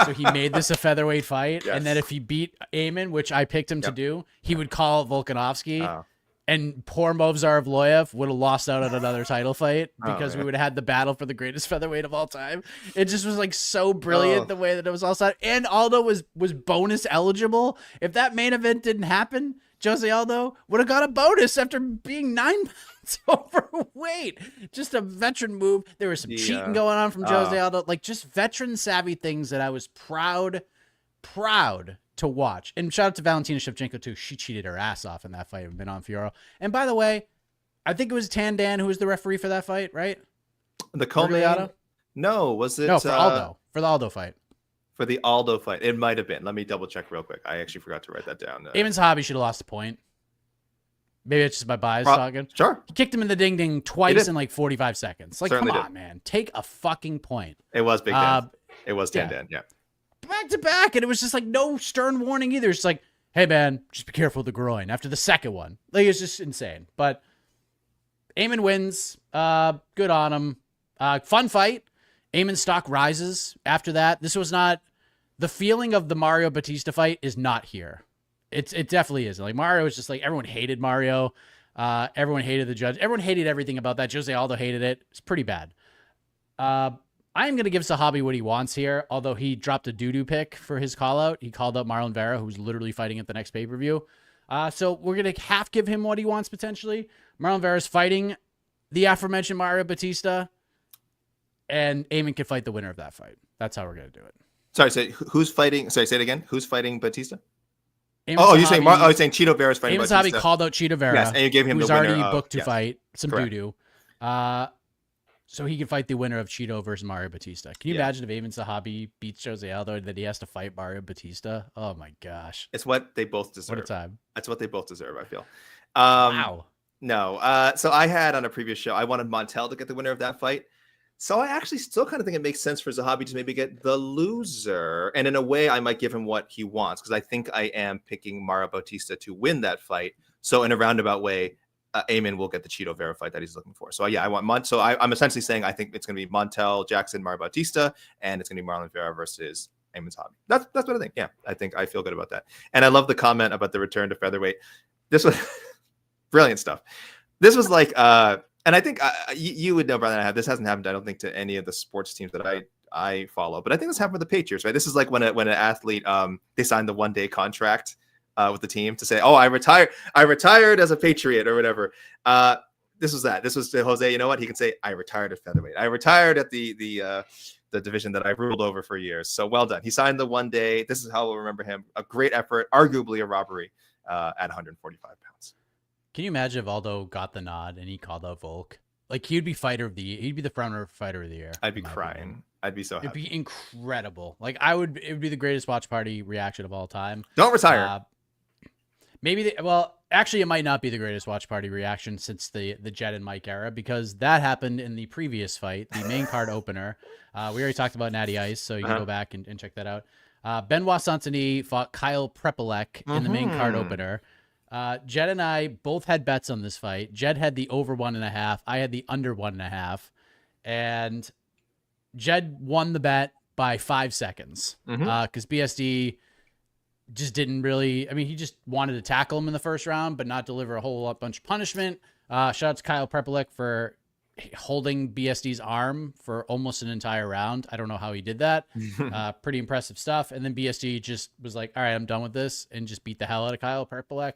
So he made this a featherweight fight. Yes. And then if he beat Aiemann, which I picked him to do, he would call Volkanovski. And poor Movsar Evloev would have lost out on another title fight because we would have had the battle for the greatest featherweight of all time. It just was like so brilliant the way that it was all set. And Aldo was bonus eligible. If that main event didn't happen, Jose Aldo would have got a bonus after being 9 pounds overweight. Just a veteran move. There was some cheating going on from Jose Aldo. Like just veteran savvy things that I was proud to watch. And shout out to Valentina Shevchenko too. She cheated her ass off in that fight with Manon Fiorot. And by the way, I think it was Tandan who was the referee for that fight, right? The co-main? No, was it? No, for Aldo. For the Aldo fight. For the Aldo fight. It might have been. Let me double check real quick. I actually forgot to write that down. Aiemann Zahabi should have lost a point. Maybe it's just my bias talking. Sure. He kicked him in the ding-ding twice in like 45 seconds. Like, Certainly come on, man. Take a fucking point. It was Big Dan. It was Tandan, yeah. Back to back. And it was just like no stern warning either. It's like, hey, man, just be careful of the groin after the second one. Like, it's just insane. But Aiemann wins. Good on him. Fun fight. Aiemann stock rises after that. This was not the feeling of the Mario Batista fight is not here. It definitely isn't. Like Mario was just like everyone hated Mario. Everyone hated the judge. Everyone hated everything about that. Jose Aldo hated it. It's pretty bad. I am going to give Zahabi what he wants here, although he dropped a doo-doo pick for his call-out. He called out Marlon Vera, who's literally fighting at the next pay-per-view. So we're going to half give him what he wants, potentially. Marlon Vera's fighting the aforementioned Mario Batista, and Aiemann can fight the winner of that fight. That's how we're going to do it. Sorry, so who's fighting? Sorry, say it again. Who's fighting Batista? Aiemann you're saying Chito Vera's fighting Aiemann Batista. Zahabi called out Chito Vera, yes, and you gave him who's the winner already booked to fight some correct. doo-doo. So he can fight the winner of Chito versus Mario Batista. Can you imagine if Aiemann Zahabi beats Jose Aldo and that he has to fight Mario Batista? Oh my gosh. It's what they both deserve. What a time. That's what they both deserve, I feel. Wow. No. So I had on a previous show, I wanted Montel to get the winner of that fight. So I actually still kind of think it makes sense for Zahabi to maybe get the loser. And in a way, I might give him what he wants because I think I am picking Mario Bautista to win that fight. So in a roundabout way, Aiemann will get the Chito Vera fight that he's looking for. So yeah, I want So I'm essentially saying I think it's going to be Montel, Jackson, Mario Bautista, and it's going to be Marlon Vera versus Aiemann Zahabi. That's what I think. Yeah, I feel good about that. And I love the comment about the return to featherweight. This was brilliant stuff. This was like, and I think you would know better than I have. This hasn't happened, I don't think, to any of the sports teams that I follow. But I think this happened with the Patriots, right? This is like when an athlete they signed the one-day contract with the team to say, "Oh, I retired as a Patriot" or whatever. This was that. This was to Jose. You know what? He can say, "I retired at featherweight. I retired at the division that I ruled over for years." So well done. He signed the one day. This is how we'll remember him. A great effort, arguably a robbery at 145 pounds. Can you imagine if Aldo got the nod and he called out Volk? Like he'd be the front runner fighter of the year. I'd be crying. I'd be so It'd happy. be incredible. Like it would be the greatest watch party reaction of all time. Don't retire. Well, actually, it might not be the greatest watch party reaction since the Jet and Mike era, because that happened in the previous fight, the main card opener. We already talked about Natty Ice, so you can go back and check that out. Benoit Saint-Denis fought Kyle Prepolek in the main card opener. Jed and I both had bets on this fight. Jed had the over 1.5. I had the under 1.5. And Jed won the bet by 5 seconds because BSD just didn't really. I mean, he just wanted to tackle him in the first round, but not deliver a whole bunch of punishment. Shout out to Kyle Prepolek for holding BSD's arm for almost an entire round. I don't know how he did that. Pretty impressive stuff. And then BSD just was like, all right, I'm done with this, and just beat the hell out of Kyle Prepolek.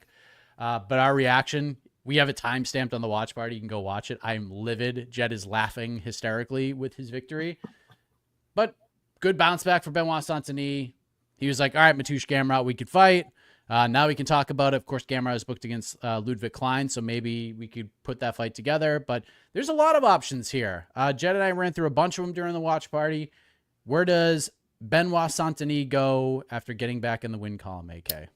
But our reaction, we have it time stamped on the watch party. You can go watch it. I'm livid. Jed is laughing hysterically with his victory. But good bounce back for Benoit Saint-Denis. He was like, all right, Mateusz Gamrot, we could fight. Now we can talk about it. Of course, Gamrot is booked against Ludwig Klein, so maybe we could put that fight together. But there's a lot of options here. Jed and I ran through a bunch of them during the watch party. Where does Benoit Saint-Denis go after getting back in the win column, AK?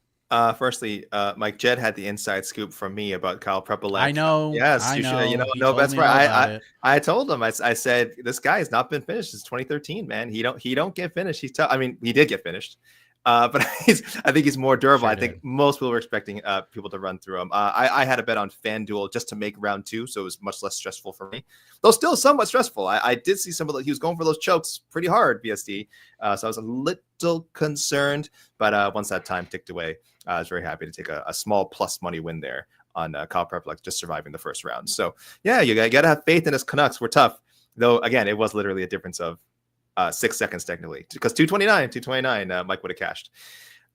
Firstly, Mike, Jed had the inside scoop from me about Kyle Prepolek. I know. Yes, I you know. should. He No, told that's me all right. about I told him. I said this guy has not been finished since 2013. Man, he don't get finished. He's tough. I mean, he did get finished. But I think he's more durable. Sure I think most people were expecting people to run through him. I had a bet on FanDuel just to make round 2, so it was much less stressful for me. Though still somewhat stressful. I did see some of he was going for those chokes pretty hard, BSD. So I was a little concerned. But once that time ticked away, I was very happy to take a small plus money win there on Kyle Prepolek just surviving the first round. So yeah, you got to have faith in us Canucks. We're tough. Though again, it was literally a difference of 6 seconds technically, because 229 Mike would have cashed.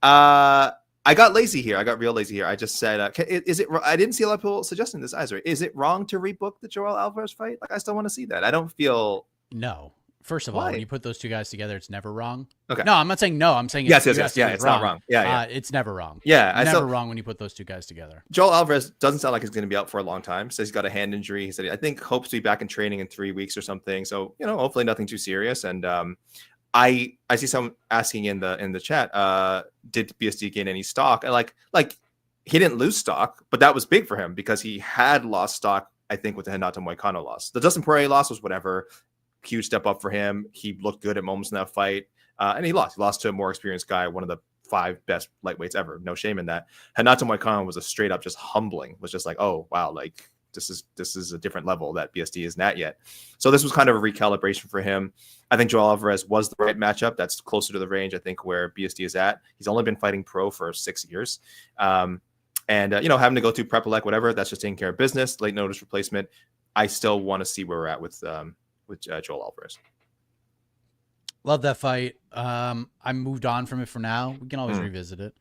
I got lazy here. I got real lazy here. I just said, is it? I didn't see a lot of people suggesting this either. Is it wrong to rebook the Joel Alvarez fight? Like, I still want to see that. I don't feel. No. First of all, when you put those two guys together, it's never wrong. Okay. No, I'm not saying no. I'm saying yes. Yeah, it's not wrong. Yeah. It's never wrong. Yeah, never wrong when you put those two guys together. Joel Alvarez doesn't sound like he's going to be out for a long time. Says he's got a hand injury. He said I think hopes to be back in training in 3 weeks or something. So hopefully nothing too serious. And I see someone asking in the chat, did BSD gain any stock? And like he didn't lose stock, but that was big for him because he had lost stock. I think with the Renato Moicano loss, the Dustin Poirier loss was whatever. Huge step up for him. He looked good at moments in that fight, and he lost. He lost to a more experienced guy, one of the 5 best lightweights ever. No shame in that. Renato Moicano was a straight up just humbling. Was just like, oh wow, like this is a different level that BSD isn't at yet. So this was kind of a recalibration for him. I think Joel Alvarez was the right matchup. That's closer to the range, I think, where BSD is at. He's only been fighting pro for 6 years. And having to go through Prepolek, whatever, that's just taking care of business, late notice replacement. I still want to see where we're at with Joel Alvarez. Love that fight. I moved on from it for now. We can always revisit it.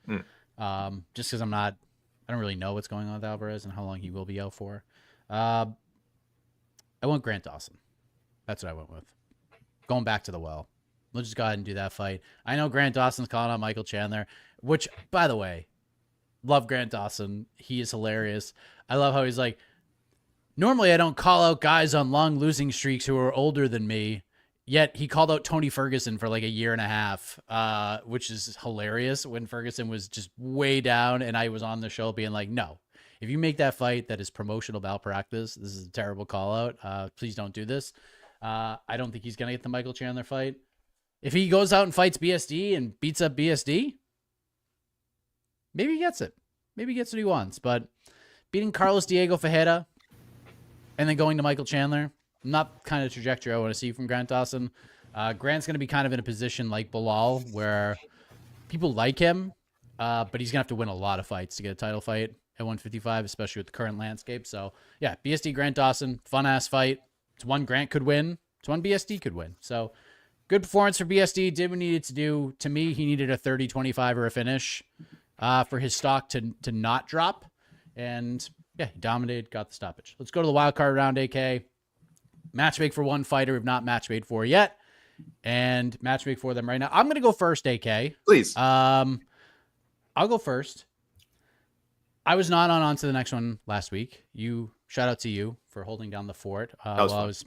Just because I don't really know what's going on with Alvarez and how long he will be out for. I went Grant Dawson. That's what I went with. Going back to the well. Let's just go ahead and do that fight. I know Grant Dawson's calling out Michael Chandler, which, by the way, love Grant Dawson. He is hilarious. I love how he's like, normally I don't call out guys on long losing streaks who are older than me, yet he called out Tony Ferguson for like a year and a half, which is hilarious when Ferguson was just way down and I was on the show being like, no, if you make that fight that is promotional malpractice, this is a terrible call out. Please don't do this. I don't think he's going to get the Michael Chandler fight. If he goes out and fights BSD and beats up BSD, maybe he gets it. Maybe he gets what he wants. But beating Carlos Diego Fajeda and then going to Michael Chandler, not the kind of trajectory I want to see from Grant Dawson. Grant's going to be kind of in a position like Belal where people like him, but he's going to have to win a lot of fights to get a title fight at 155, especially with the current landscape. So, yeah, BSD Grant Dawson, fun-ass fight. It's one Grant could win. It's one BSD could win. So, good performance for BSD. Did what he needed to do. To me, he needed a 30-25 or a finish for his stock to not drop. And, yeah, he dominated, got the stoppage. Let's go to the wild card round, AK. Match make for one fighter we've not match made for yet. And match make for them right now. I'm going to go first, AK. Please. I'll go first. I was not on to the next one last week. Shout out to you for holding down the fort while I was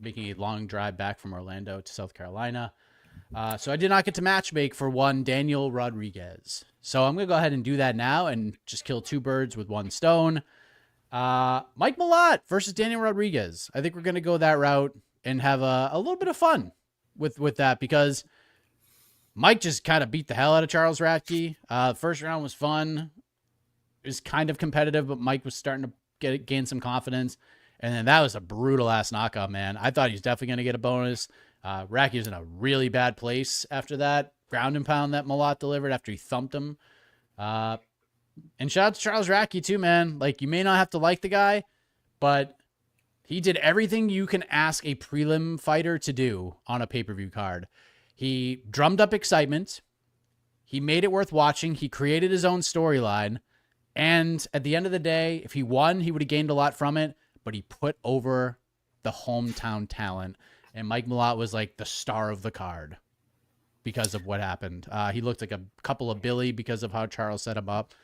making a long drive back from Orlando to South Carolina. So I did not get to matchmake for one Daniel Rodriguez. So I'm going to go ahead and do that now and just kill two birds with one stone. Mike Malott versus Daniel Rodriguez. I think we're going to go that route and have a little bit of fun with that, because Mike just kind of beat the hell out of Charles Radtke. First round was fun. It was kind of competitive, but Mike was starting to gain some confidence. And then that was a brutal ass knockout, man. I thought he was definitely going to get a bonus. Radtke was in a really bad place after that ground and pound that Malott delivered after he thumped him. And shout out to Charles Radtke too, man. Like, you may not have to like the guy, but he did everything you can ask a prelim fighter to do on a pay-per-view card. He drummed up excitement. He made it worth watching. He created his own storyline. And at the end of the day, if he won, he would have gained a lot from it, but he put over the hometown talent. And Mike Malott was like the star of the card because of what happened. He looked like a couple of Billy because of how Charles set him up.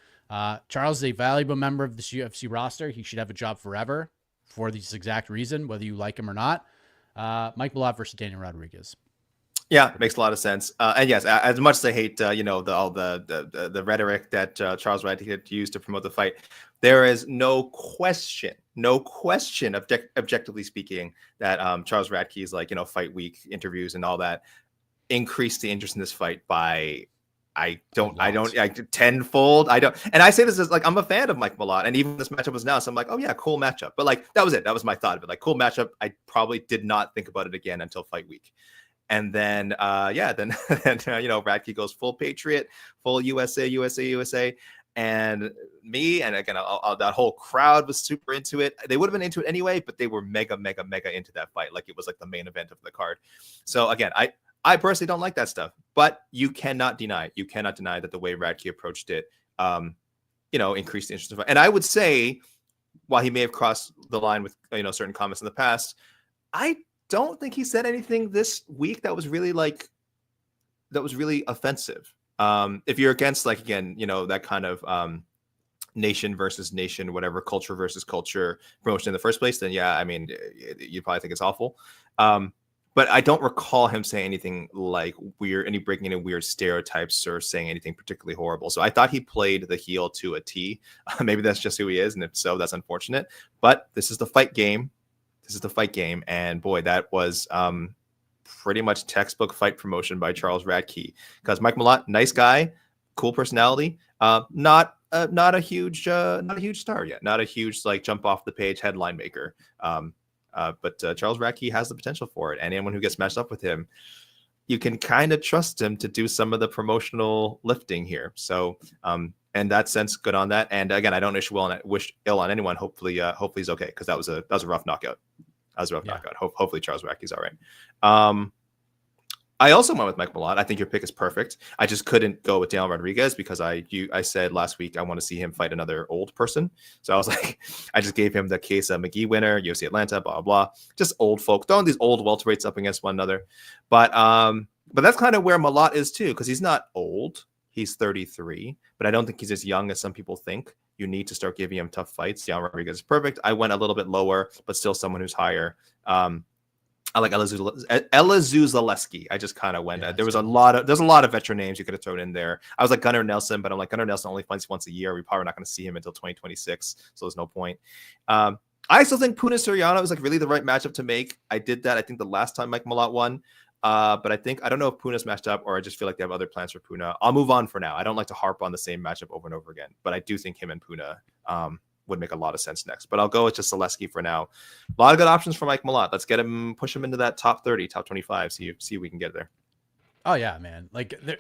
Charles is a valuable member of this UFC roster. He should have a job forever for this exact reason, whether you like him or not. Mike Malott versus Daniel Rodriguez. Yeah, it makes a lot of sense. And yes, as much as I hate, all the rhetoric that Charles Radtke used to promote the fight, there is no question, objectively speaking, that Charles Radtke's fight week interviews and all that increased the interest in this fight by tenfold. And I say this as I'm a fan of Mike Malott, and even this matchup was now, so I'm like, oh yeah, cool matchup. But that was it. That was my thought of it. Like, cool matchup. I probably did not think about it again until fight week. And then, Radtke goes full Patriot, full USA. And me, and again, that whole crowd was super into it. They would have been into it anyway, but they were mega into that fight. Like, it was like the main event of the card. So again, I personally don't like that stuff, but you cannot deny that the way Radtke approached it, increased the interest of it. And I would say, while he may have crossed the line with, certain comments in the past, I don't think he said anything this week that was really offensive. If you're against, that kind of nation versus nation, whatever, culture versus culture promotion in the first place, then yeah, I mean, you probably think it's awful. But I don't recall him saying anything like breaking any weird stereotypes or saying anything particularly horrible. So I thought he played the heel to a T. Maybe that's just who he is, and if so, that's unfortunate. But this is the fight game. And boy, that was pretty much textbook fight promotion by Charles Radtke. Because Mike Malott, nice guy, cool personality, not a huge star yet, not a huge jump off the page headline maker. But Charles Radtke has the potential for it, and anyone who gets matched up with him, you can kind of trust him to do some of the promotional lifting here. So, in that sense, good on that. And again, I don't wish ill on anyone. Hopefully he's okay, because that was a rough knockout. Knockout. Hopefully Charles Radtke's all right. I also went with Mike Malott. I think your pick is perfect. I just couldn't go with Daniel Rodriguez because I said last week I want to see him fight another old person. So I was like, I just gave him the Casa McGee winner, UFC Atlanta, blah, blah, blah. Just old folk, throwing these old welterweights up against one another. But that's kind of where Malott is too, because he's not old. He's 33, but I don't think he's as young as some people think. You need to start giving him tough fights. Daniel Rodriguez is perfect. I went a little bit lower, but still someone who's higher. I like Elizeu Zaleski. I just kind of went. Yeah, there's a lot of veteran names you could have thrown in there. I was like Gunnar Nelson, but I'm like, Gunnar Nelson only fights once a year. We're probably not going to see him until 2026, so there's no point. I still think Puna Soriano is really the right matchup to make. I did that, I think, the last time Mike Malott won. But I don't know if Puna's matched up, or I just feel like they have other plans for Puna. I'll move on for now. I don't like to harp on the same matchup over and over again, but I do think him and Puna would make a lot of sense next. But I'll go with just Zaleski for now. A lot of good options for Mike Malott. Let's push him into that top 30, top 25. See if we can get there. Oh yeah, man.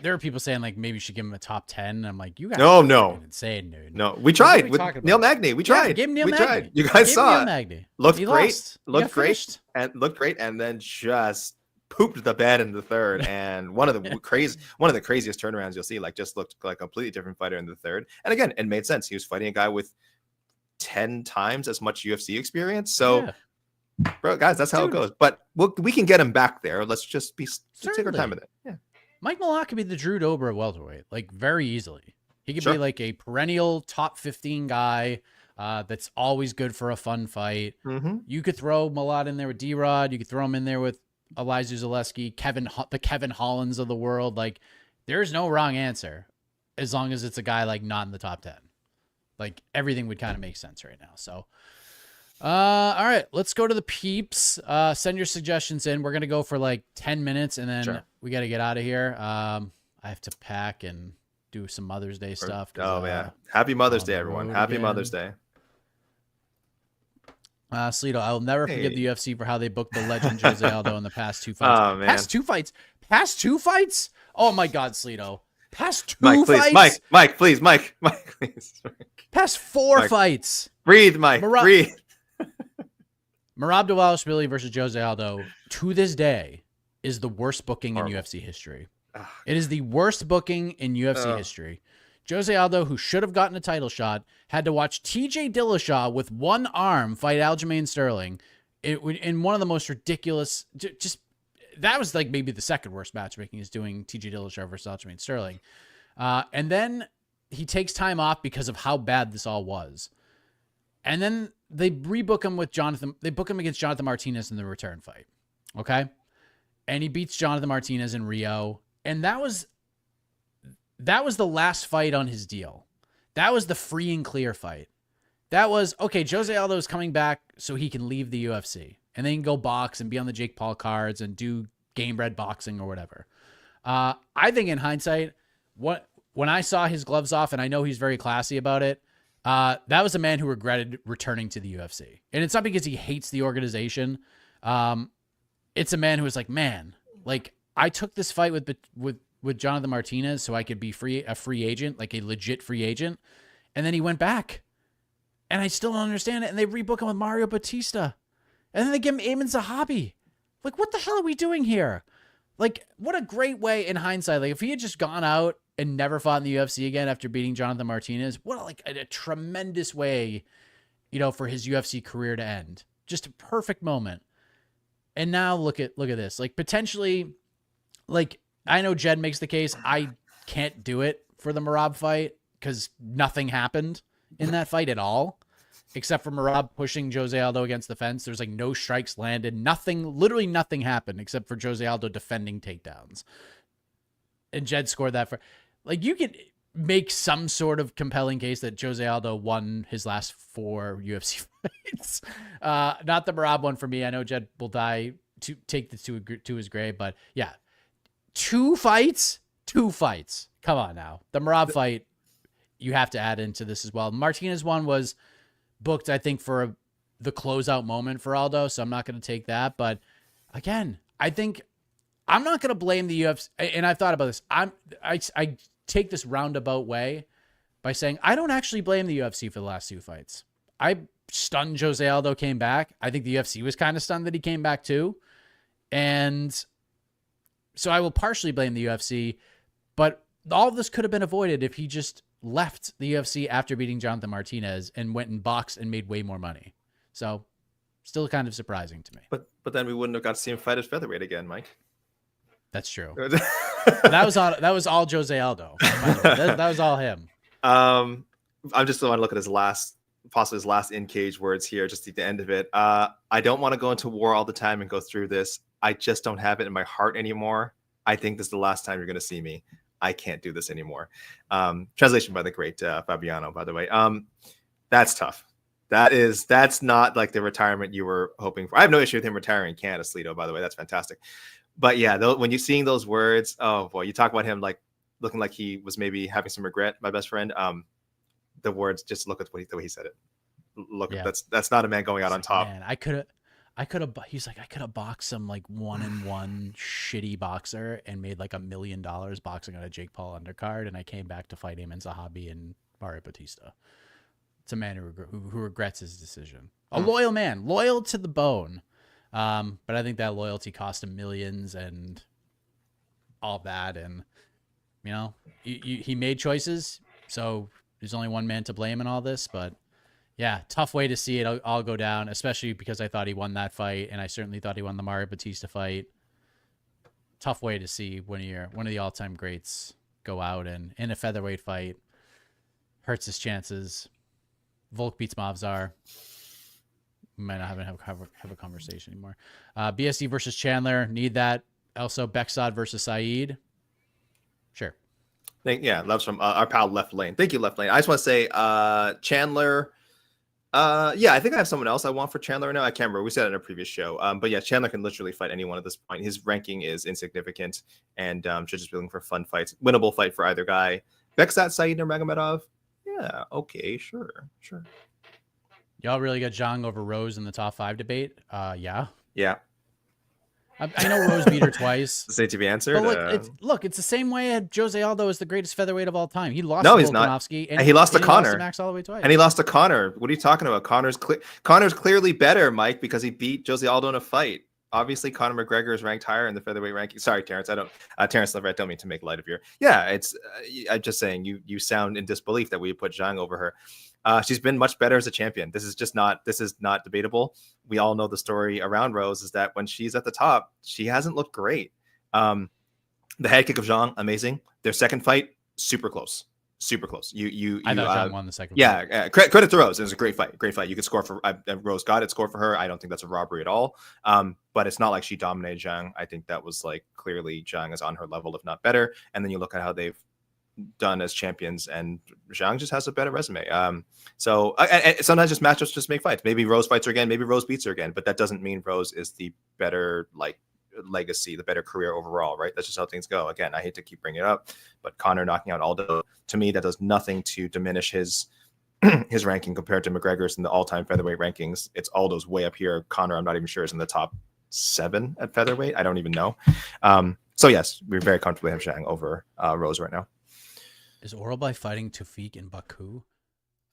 There are people saying maybe you should give him a top 10. And I'm like, you guys no. insane, dude. No, we tried with Neil Magny. We tried. Give him Neil Magny. Tried. You guys saw Neil it. Magny. Looked great, and then just pooped the bed in the third. And one of the craziest turnarounds you'll see. Just looked like a completely different fighter in the third. And again, it made sense. He was fighting a guy with 10 times as much UFC experience. So, bro, guys, that's how it goes. But we can get him back there. Let's just take our time with it. Yeah. Mike Malott could be the Drew Dober of welterweight, very easily. He could be a perennial top 15 guy. That's always good for a fun fight. Mm-hmm. You could throw Malott in there with D-Rod. You could throw him in there with Elijah Zaleski, the Kevin Hollands of the world. Like, there's no wrong answer as long as it's a guy like not in the top 10. Like, everything would kind of make sense right now. So, all right, let's go to the peeps. Send your suggestions in. We're going to go for like 10 minutes and then we got to get out of here. I have to pack and do some Mother's Day stuff. Oh, yeah. Happy Mother's Day, everyone. Happy Mother's Day. Slito, I'll never forgive the UFC for how they booked the legend Jose Aldo in the past 2 fights. Oh, man. Past two fights? Oh, my God, Slito. Past two Mike, please. fights? Mike, please. Mike, please. Past 4 fights. Breathe, Mike. Breathe. Merab Dvalishvili versus Jose Aldo, to this day, is the worst booking in UFC history. It is the worst booking in UFC history. Jose Aldo, who should have gotten a title shot, had to watch TJ Dillashaw with one arm fight Aljamain Sterling in one of the most ridiculous. That was like maybe the second worst matchmaking is doing TJ Dillashaw versus Aljamain Sterling. And then he takes time off because of how bad this all was. And then they rebook him with Jonathan. They book him against Jonathan Martinez in the return fight. Okay. And he beats Jonathan Martinez in Rio. And that was the last fight on his deal. That was the free and clear fight. That was, okay, Jose Aldo is coming back so he can leave the UFC. And then he can go box and be on the Jake Paul cards and do game bred boxing or whatever. I think in hindsight, when I saw his gloves off, and I know he's very classy about it, that was a man who regretted returning to the UFC. And it's not because he hates the organization. It's a man who was like, man, like I took this fight with Jonathan Martinez so I could be a free agent, like a legit free agent. And then he went back. And I still don't understand it. And they rebook him with Mario Batista. And then they give him Aiemann Zahabi. Like, what the hell are we doing here? Like, what a great way in hindsight. Like, if he had just gone out and never fought in the UFC again after beating Jonathan Martinez, what a tremendous way, for his UFC career to end. Just a perfect moment. And now look at this. Like, potentially, like, I know Jed makes the case. I can't do it for the Merab fight because nothing happened in that fight at all, except for Merab pushing Jose Aldo against the fence. There's like no strikes landed. Literally nothing happened except for Jose Aldo defending takedowns. And Jed scored that for, like, you could make some sort of compelling case that Jose Aldo won his last 4 UFC fights. Not the Merab one for me. I know Jed will die to take this to his grave, but yeah. 2 fights. Come on now. The Merab fight, you have to add into this as well. Martinez one was booked, I think, for the closeout moment for Aldo, so I'm not going to take that. But again, I think I'm not going to blame the UFC. And I've thought about this. I take this roundabout way by saying I don't actually blame the UFC for the last 2 fights. I stunned Jose Aldo came back. I think the UFC was kind of stunned that he came back too. And so I will partially blame the UFC, but all of this could have been avoided if he just left the UFC after beating Jonathan Martinez and went and boxed and made way more money. So still kind of surprising to me. But then we wouldn't have got to see him fight at featherweight again, Mike. That's true. that was all Jose Aldo. That was all him. I'm just want to look at his last in-cage words here, just at the end of it. I don't want to go into war all the time and go through this. I just don't have it in my heart anymore. I think this is the last time you're going to see me. I can't do this anymore. Translation by the great Fabiano, by the way. That's tough. That's not like the retirement you were hoping for. I have no issue with him retiring in Canada, Slito, by the way. That's fantastic. But yeah, when you're seeing those words, oh boy, you talk about him like looking like he was maybe having some regret, my best friend. The words, just look at the way he said it. Look, yeah. That's not a man going out on top. Man, he's like, I could have boxed some like 1-1 shitty boxer and made like $1 million boxing on a Jake Paul undercard. And I came back to fight Aiemann Zahabi and Mario Batista. It's a man who regrets his decision. A loyal man, loyal to the bone. But I think that loyalty cost him millions and all that. And, he made choices. So there's only one man to blame in all this, but yeah, tough way to see it all go down, especially because I thought he won that fight, and I certainly thought he won the Mario Batista fight. Tough way to see one of the all-time greats go out and in a featherweight fight. Hurts his chances. Volk beats Mavzar. We might not have a conversation anymore. BSD versus Chandler. Need that. Also, Beksad versus Saeed. Sure. Loves from our pal Left Lane. Thank you, Left Lane. I just want to say, Chandler. I think I have someone else I want for Chandler right now. I can't remember. We said it in a previous show. But yeah, Chandler can literally fight anyone at this point. His ranking is insignificant, and should just be looking for fun fights. Winnable fight for either guy. Beksat, Saeed, or Magomedov. Yeah. Okay. Sure. Y'all really got Zhang over Rose in the top 5 debate? Yeah. Yeah. I know Rose beat her twice. Say to be answered. But it's the same way Jose Aldo is the greatest featherweight of all time. He lost to Volkanovski, not. And he lost to Connor. Lost to Max Holloway twice. And he lost to Connor. What are you talking about? Connor's clearly better, Mike, because he beat Jose Aldo in a fight. Obviously, Conor McGregor is ranked higher in the featherweight ranking. Sorry, Terrence. Terrence Leverett, don't mean to make light of your. Yeah, it's. I'm just saying you sound in disbelief that we put Zhang over her. She's been much better as a champion. This is not debatable. We all know the story around Rose is that when she's at the top, she hasn't looked great. The head kick of Zhang, amazing. Their second fight, super close. I thought Zhang won the second. Yeah, credit to Rose. It was a great fight. You could score for Rose. Got it. Score for her. I don't think that's a robbery at all. But it's not like she dominated Zhang. I think that was like clearly Zhang is on her level, if not better. And then you look at how they've done as champions, and Zhang just has a better resume. So sometimes just matchups just make fights. Maybe Rose fights her again, maybe Rose beats her again, but that doesn't mean Rose is the better legacy, the better career overall, right? That's just how things go. Again, I hate to keep bringing it up, but Connor knocking out Aldo, to me, that does nothing to diminish his ranking compared to McGregor's in the all-time featherweight rankings. It's Aldo's way up here. Connor, I'm not even sure, is in the top 7 at featherweight. I don't even know. So yes, we very comfortably have Zhang over Rose right now. Is Oralby fighting Tufik in Baku?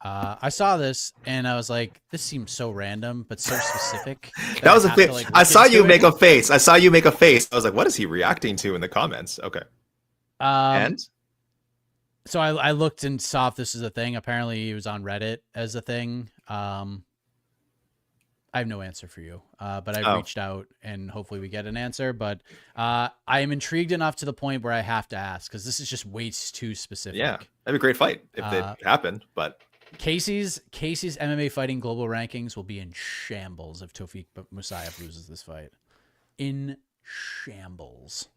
I saw this and I was like, this seems so random, but so specific. That was a bit. I saw you make a face. I was like, what is he reacting to in the comments? Okay. And so I looked and saw if this is a thing. Apparently it was on Reddit as a thing. I have no answer for you, but I reached out and hopefully we get an answer. But I am intrigued enough to the point where I have to ask because this is just way too specific. Yeah, that'd be a great fight if it happened. But Casey's MMA fighting global rankings will be in shambles if Tofik Musayev loses this fight. In shambles.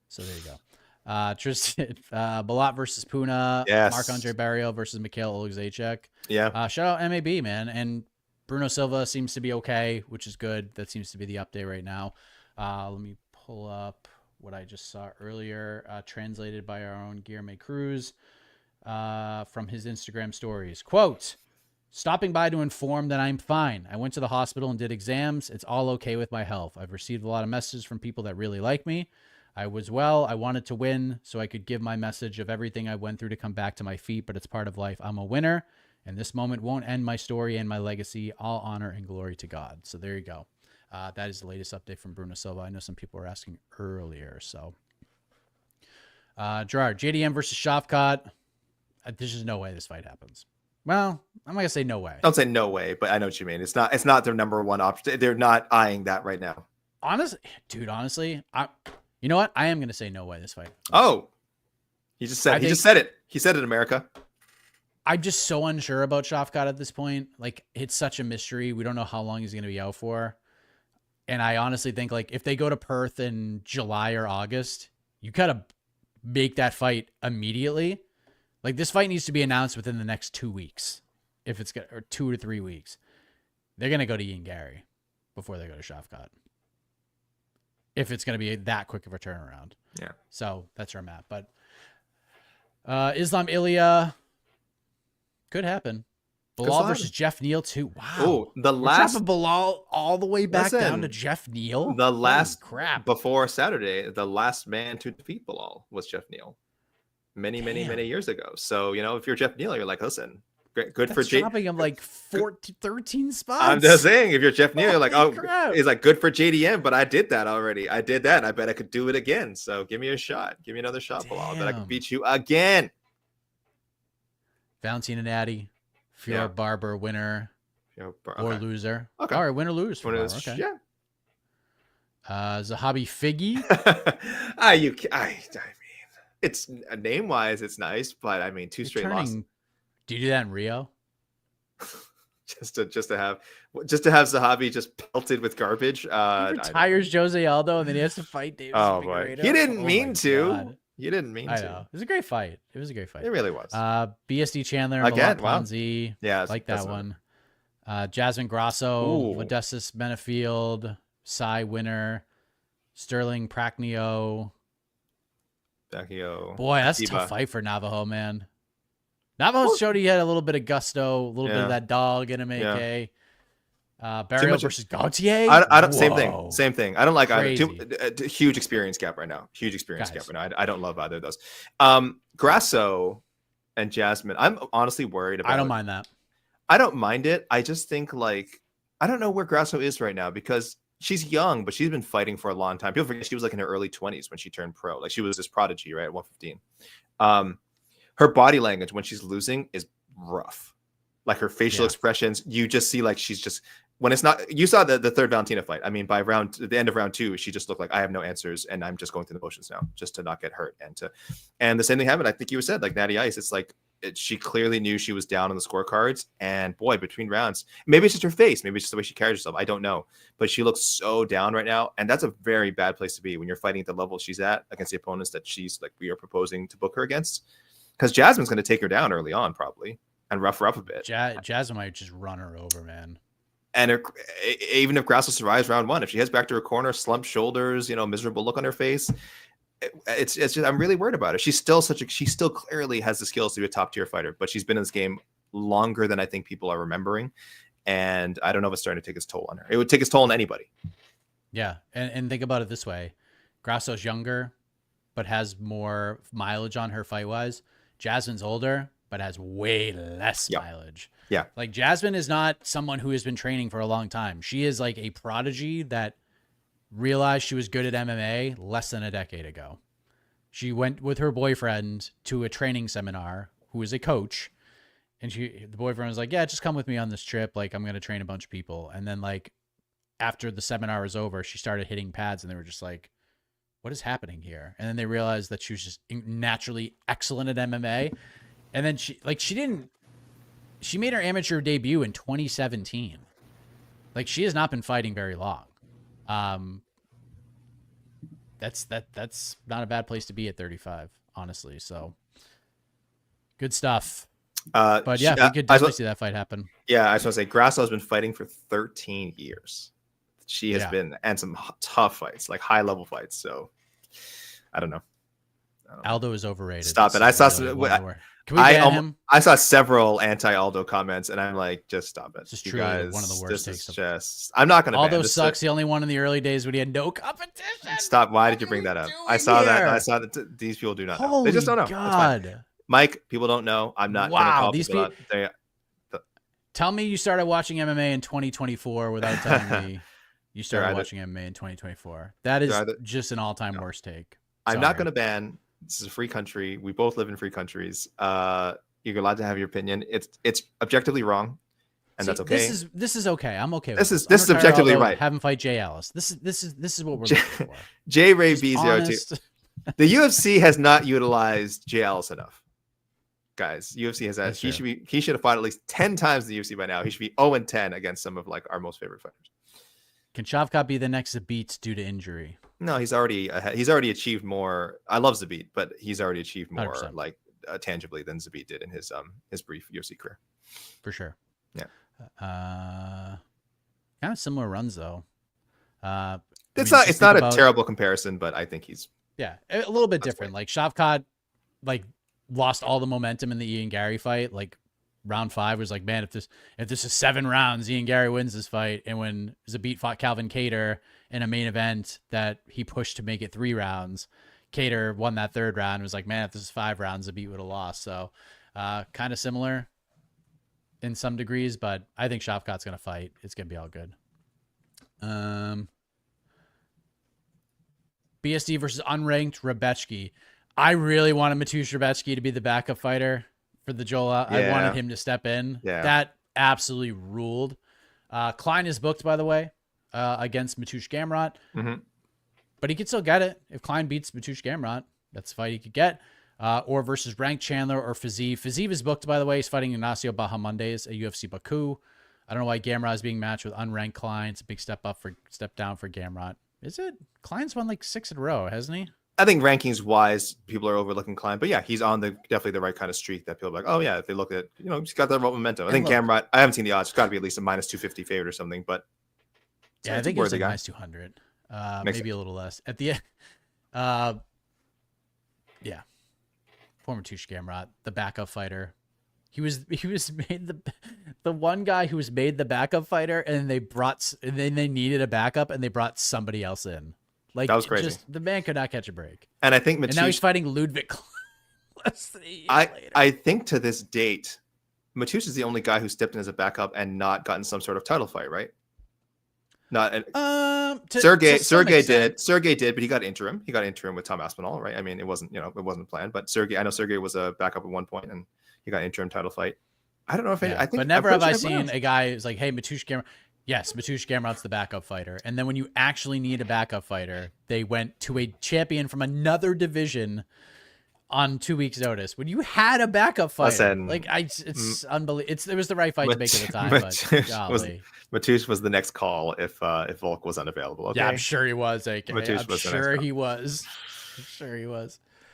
So there you go. Tristan Balat versus Puna. Yes. Marc-Andre Barrio versus Mikhail Olszewski. Yeah. Shout out MAB, man. And Bruno Silva seems to be okay, which is good. That seems to be the update right now. Let me pull up what I just saw earlier, translated by our own Guillermo Cruz from his Instagram stories. Quote, stopping by to inform that I'm fine. I went to the hospital and did exams. It's all okay with my health. I've received a lot of messages from people that really like me. I was well. I wanted to win so I could give my message of everything I went through to come back to my feet, but it's part of life. I'm a winner. And this moment won't end my story and my legacy. All honor and glory to God. So there you go. That is the latest update from Bruno Silva. I know some people were asking earlier. So, Gerard, JDM versus Shavkat. There's just no way this fight happens. Well, I'm not gonna say no way. Don't say no way, but I know what you mean. It's not their number one option. They're not eyeing that right now. Honestly, you know what? I am gonna say no way this fight. Oh, he just said it. He said it, America. I'm just so unsure about Shavkat at this point. Like, it's such a mystery. We don't know how long he's going to be out for. And I honestly think, like, if they go to Perth in July or August, you got to make that fight immediately. Like, this fight needs to be announced within the next 2 weeks. If it's or 2 to 3 weeks. They're going to go to Ian Gary before they go to Shavkat. If it's going to be that quick of a turnaround. Yeah. So that's where I'm at. But Islam Ilya could happen. Belal versus Jeff Neal too. Wow. Oh, the last Belal all the way back down to Jeff Neal. The last crap before Saturday, the last man to defeat Belal was Jeff Neal. Many years ago. So, if you're Jeff Neal, you're like, listen, good for dropping him like 13 spots. I'm just saying, if you're Jeff Neal, you're like, crap. He's like, good for JDM, but I did that already. I did that. And I bet I could do it again. So give me a shot. Give me another shot, Belal. That I can beat you again. Valentina Natty, Fiorot Barber winner or loser. Okay. All right, win or lose. Okay. Yeah. Zahabi Figgy. I mean, it's name wise, it's nice, but I mean, 2 straight losses. Do you do that in Rio? just to have Zahabi just pelted with garbage. He retires Jose Aldo, and then he has to fight Davis. Oh boy, he didn't mean to. God. You didn't mean to. I know. It was a great fight. It was a great fight. It really was. BSD Chandler, again, Ponzi. Wow. Yeah, like that one. Jasmine Grasso, Modestus Benefield, Cy Winner, Sterling Pragnio. Boy, that's a tough fight for Navajo, man. Navajo showed he had a little bit of gusto, a little bit of that dog in him, AK. Barrio versus Gautier. I don't. Same thing. I don't like either. Huge experience gap right now. I don't love either of those. Grasso and Jasmine. I'm honestly worried about. I don't mind that. I don't mind it. I just think I don't know where Grasso is right now because she's young, but she's been fighting for a long time. People forget she was in her early 20s when she turned pro. Like she was this prodigy, right? At 115. Her body language when she's losing is rough. Like her facial expressions, you just see she's just when it's not. You saw the third Valentina fight. I mean, by the end of round 2, she just looked like I have no answers and I'm just going through the motions now, just to not get hurt and the same thing happened. I think you said Natty Ice. It's she clearly knew she was down on the scorecards, and boy, between rounds, maybe it's just her face, maybe it's just the way she carries herself. I don't know, but she looks so down right now, and that's a very bad place to be when you're fighting at the level she's at against the opponents that we are proposing to book her against. Because Jasmine's going to take her down early on, probably, and rough her up a bit. Jasmine might just run her over, man. And even if Grasso survives round 1, if she heads back to her corner, slumped shoulders, miserable look on her face, it's just I'm really worried about her. She still clearly has the skills to be a top tier fighter, but she's been in this game longer than I think people are remembering, and I don't know if it's starting to take its toll on her. It would take its toll on anybody. Yeah, and think about it this way: Grasso's younger, but has more mileage on her fight wise. Jasmine's older, but has way less mileage. Yeah. Jasmine is not someone who has been training for a long time. She is a prodigy that realized she was good at MMA less than a decade ago. She went with her boyfriend to a training seminar, who is a coach. And the boyfriend was like, yeah, just come with me on this trip. I'm going to train a bunch of people. And then after the seminar was over, she started hitting pads and they were just like, what is happening here? And then they realized that she was just naturally excellent at MMA. And then she made her amateur debut in 2017. She has not been fighting very long. That's not a bad place to be at 35, honestly. So good stuff. But yeah, we could definitely see that fight happen. Yeah, I was going to say Grasso has been fighting for 13 years. She has been, and some tough fights, high level fights. So I don't know. Aldo is overrated. Stop it. I saw some. Can we ban him? I saw several anti-Aldo comments, and I'm like, just stop it. This is truly one of the worst takes. I'm not going to. Aldo sucks. The only one in the early days when he had no competition. Stop. Why did you bring that up? I saw that. These people do not know. They just don't know. God. Mike, people don't know. I'm not going to call people out. Tell me you started watching MMA in 2024 without telling me you started watching MMA in 2024. That is just an all-time worst take. I'm not going to ban. This is a free country. We both live in free countries. You're allowed to have your opinion. It's objectively wrong, and that's okay. This is okay. I'm okay with this. This is objectively right. Have him fight Jay Ellis. This is what we're looking for. J Ray B02. The UFC has not utilized Jay Ellis enough. Guys, UFC has that. He should have fought at least 10 times in the UFC by now. He should be 0-10 against some of our most favorite fighters. Can Shavkat be the next Zabit due to injury? No, he's already achieved more. I love Zabit, but he's already achieved more 100%. Tangibly than Zabit did in his brief UFC career. For sure. Yeah. Kind of similar runs though. It's not a terrible comparison, but I think he's a little bit different. Shavkat lost all the momentum in the Ian Gary fight. Round 5 was man, if this is 7 rounds, Ian Gary wins this fight. And when Zabit fought Calvin Kattar in a main event that he pushed to make it 3 rounds, Kattar won that 3rd round. It was man, if this is 5 rounds, Zabit would have lost. So kind of similar in some degrees, but I think Shavkat's going to fight. It's going to be all good. BSD versus unranked Rebechki. I really wanted Matusz Rebechki to be the backup fighter for the Jola. I wanted him to step in. Yeah. That absolutely ruled. Klein is booked, by the way, against Matusz Gamrot. Mm-hmm. But he could still get it. If Klein beats Matusz Gamrot, that's the fight he could get. or versus ranked Chandler or Fiziev. Fiziev is booked, by the way. He's fighting Ignacio Bahamondes at UFC Baku. I don't know why Gamrot is being matched with unranked Klein. It's a big step down for Gamrot. Is it? Klein's won like 6 in a row, hasn't he? I think rankings wise, people are overlooking Klein, but yeah, he's on definitely the right kind of streak that people are like, oh yeah, if they look at, he's got that momentum. I think Gamrot, I haven't seen the odds. It's got to be at least a -250 favorite or something, but yeah, I think it's like -200, maybe a little less at the end. Yeah, former Tush Gamrot, the backup fighter. He was made the one guy who was made the backup fighter, and then they needed a backup, and they brought somebody else in. Like, that was crazy. The man could not catch a break. And I think and now he's fighting Ludwig less than a year later. I think to this date, Mateusz is the only guy who stepped in as a backup and not gotten some sort of title fight, right? Sergey did, but he got interim. He got interim with Tom Aspinall, right? I mean, it wasn't planned, but I know Sergey was a backup at one point, and he got interim title fight. I don't know if I think, but never have I seen a guy who's like, hey, Mateusz Gamrot. Yes, Mateusz Gamrot's the backup fighter. And then when you actually need a backup fighter, they went to a champion from another division on 2 weeks' notice. When you had a backup fighter, it's unbelievable. It was the right fight to make at the time. Mateusz was the next call if Volk was unavailable. Okay? Yeah, I'm sure he was. I'm sure he was.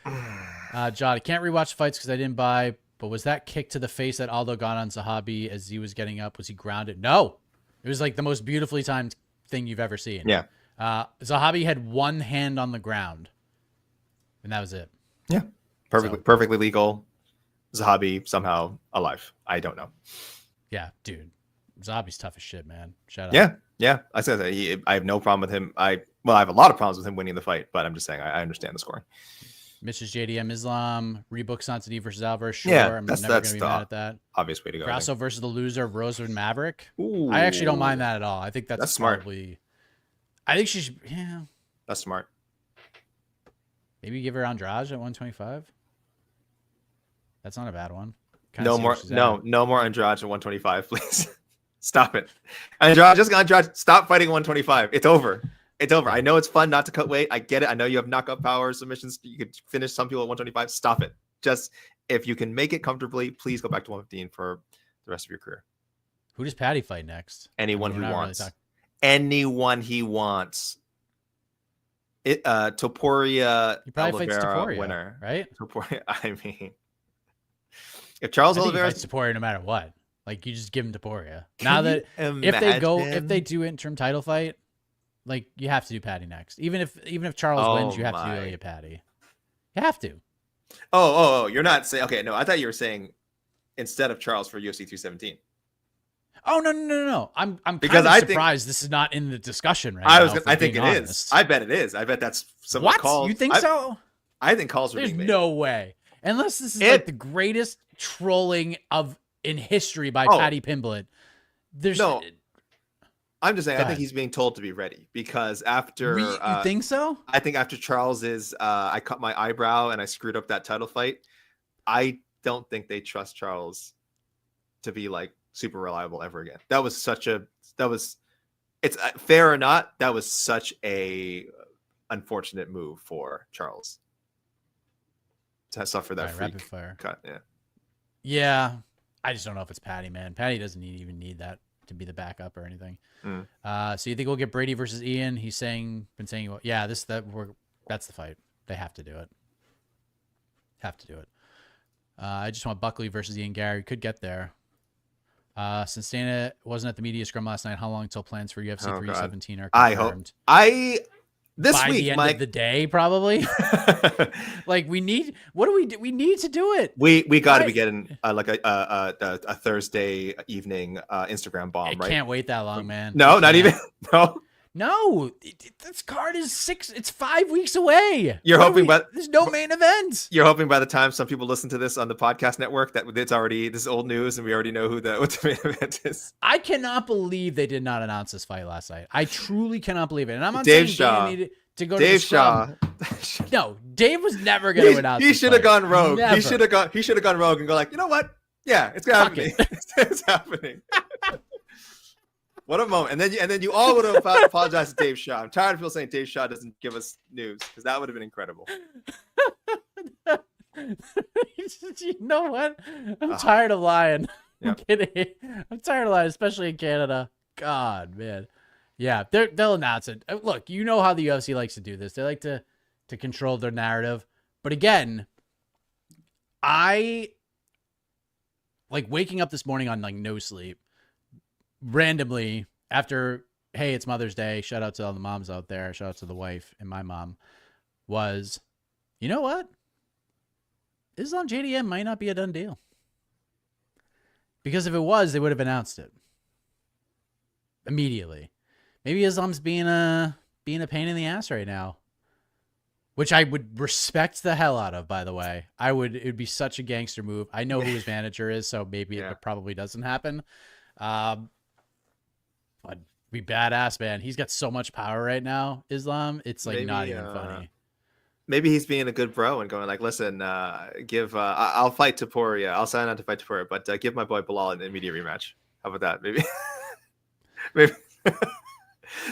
John, I can't rewatch fights because I didn't buy. But was that kick to the face that Aldo got on Zahabi as he was getting up? Was he grounded? No. It was like the most beautifully timed thing you've ever seen. Yeah. Zahabi had one hand on the ground, and that was it. Yeah. Perfectly legal. Zahabi somehow alive. I don't know. Yeah, dude. Zahabi's tough as shit, man. Shout out. Yeah. I said that. I have no problem with him. I have a lot of problems with him winning the fight, but I'm just saying I understand the scoring. Mitch's JDM Islam, rebook Santini versus Alvarez. Sure, yeah, I'm never going to be mad at that. Obvious way to go. Grasso versus the loser of Rosewood Maverick. Ooh. I actually don't mind that at all. I think that's smart. I think she should. Yeah, that's smart. Maybe give her Andrade at 125. That's not a bad one. No more Andrade at 125, please. Stop it. Andrade, stop fighting 125. It's over. It's over. I know it's fun not to cut weight. I get it. I know you have knockout power submissions. You could finish some people at 125. Stop it. Just if you can make it comfortably, please go back to 115 for the rest of your career. Who does Patty fight next? Anyone he wants. Anyone he wants. Topuria. He probably fights Topuria, winner, right? Topuria. I mean, if Charles Oliveira fights Topuria, no matter what, like you just give him Topuria. Now that if they do interim title fight. Like you have to do Patty next. Even if Charles wins, you have to do a Patty. You have to. Oh, you're not saying okay, no, I thought you were saying instead of Charles for UFC 217. Oh no. I'm because kind of surprised this is not in the discussion right now. I think it is. I bet it is. I bet that's someone called. You think so? I think calls are being made. There's no way. Unless this is like the greatest trolling in history by Patty Pimblett. There's no. I'm just saying, I think he's being told to be ready because after... You think so? I think after Charles's, I cut my eyebrow and I screwed up that title fight. I don't think they trust Charles to be like super reliable ever again. It's fair or not, that was such a unfortunate move for Charles to suffer that freak rapid fire cut. Yeah. I just don't know if it's Patty, man. Patty doesn't even need that to be the backup or anything. So you think we'll get Brady versus Ian? He's been saying, yeah, that's the fight. They have to do it. I just want Buckley versus Ian Gary. Could get there. Since Dana wasn't at the media scrum last night, how long till plans for UFC 317 are confirmed? I hope this by week, the end Mike, of the day, probably. Like we need. What do we do? We need to do it. We got to be getting like a Thursday evening Instagram bomb. Right? Can't wait that long, man. No, not even. No. This card is 6. It's 5 weeks away. There's no main event. You're hoping by the time some people listen to this on the podcast network that this is old news and we already know what the main event is. I cannot believe they did not announce this fight last night. I truly cannot believe it. And I'm not Dave saying Shaw needed to go Dave to the scrum. Shaw. No, Dave was never going to announce. He should have gone rogue. Never. He should have gone rogue and go like, you know what? Yeah, it's happening. It's happening. What a moment. And then you all would have apologized to Dave Shaw. I'm tired of people saying Dave Shaw doesn't give us news because that would have been incredible. You know what? I'm Ugh. tired of lying. I'm Yep. kidding. I'm tired of lying, especially in Canada. God, man. Yeah, they'll announce it. Look, you know how the UFC likes to do this. They like to control their narrative. But again, I like waking up this morning on like no sleep randomly after, hey, it's Mother's Day. Shout out to all the moms out there. Shout out to the wife and my mom. Was, you know what? Islam JDM might not be a done deal. Because if it was, they would have announced it immediately. Maybe Islam's being a pain in the ass right now, which I would respect the hell out of. By the way, it would be such a gangster move. I know who his manager is, so maybe it probably doesn't happen. But be badass, man. He's got so much power right now, Islam. It's like not even funny. Maybe he's being a good bro and going like, listen, I'll fight Topuria. I'll sign on to fight Topuria, but give my boy Belal an immediate rematch. How about that? Maybe. Maybe.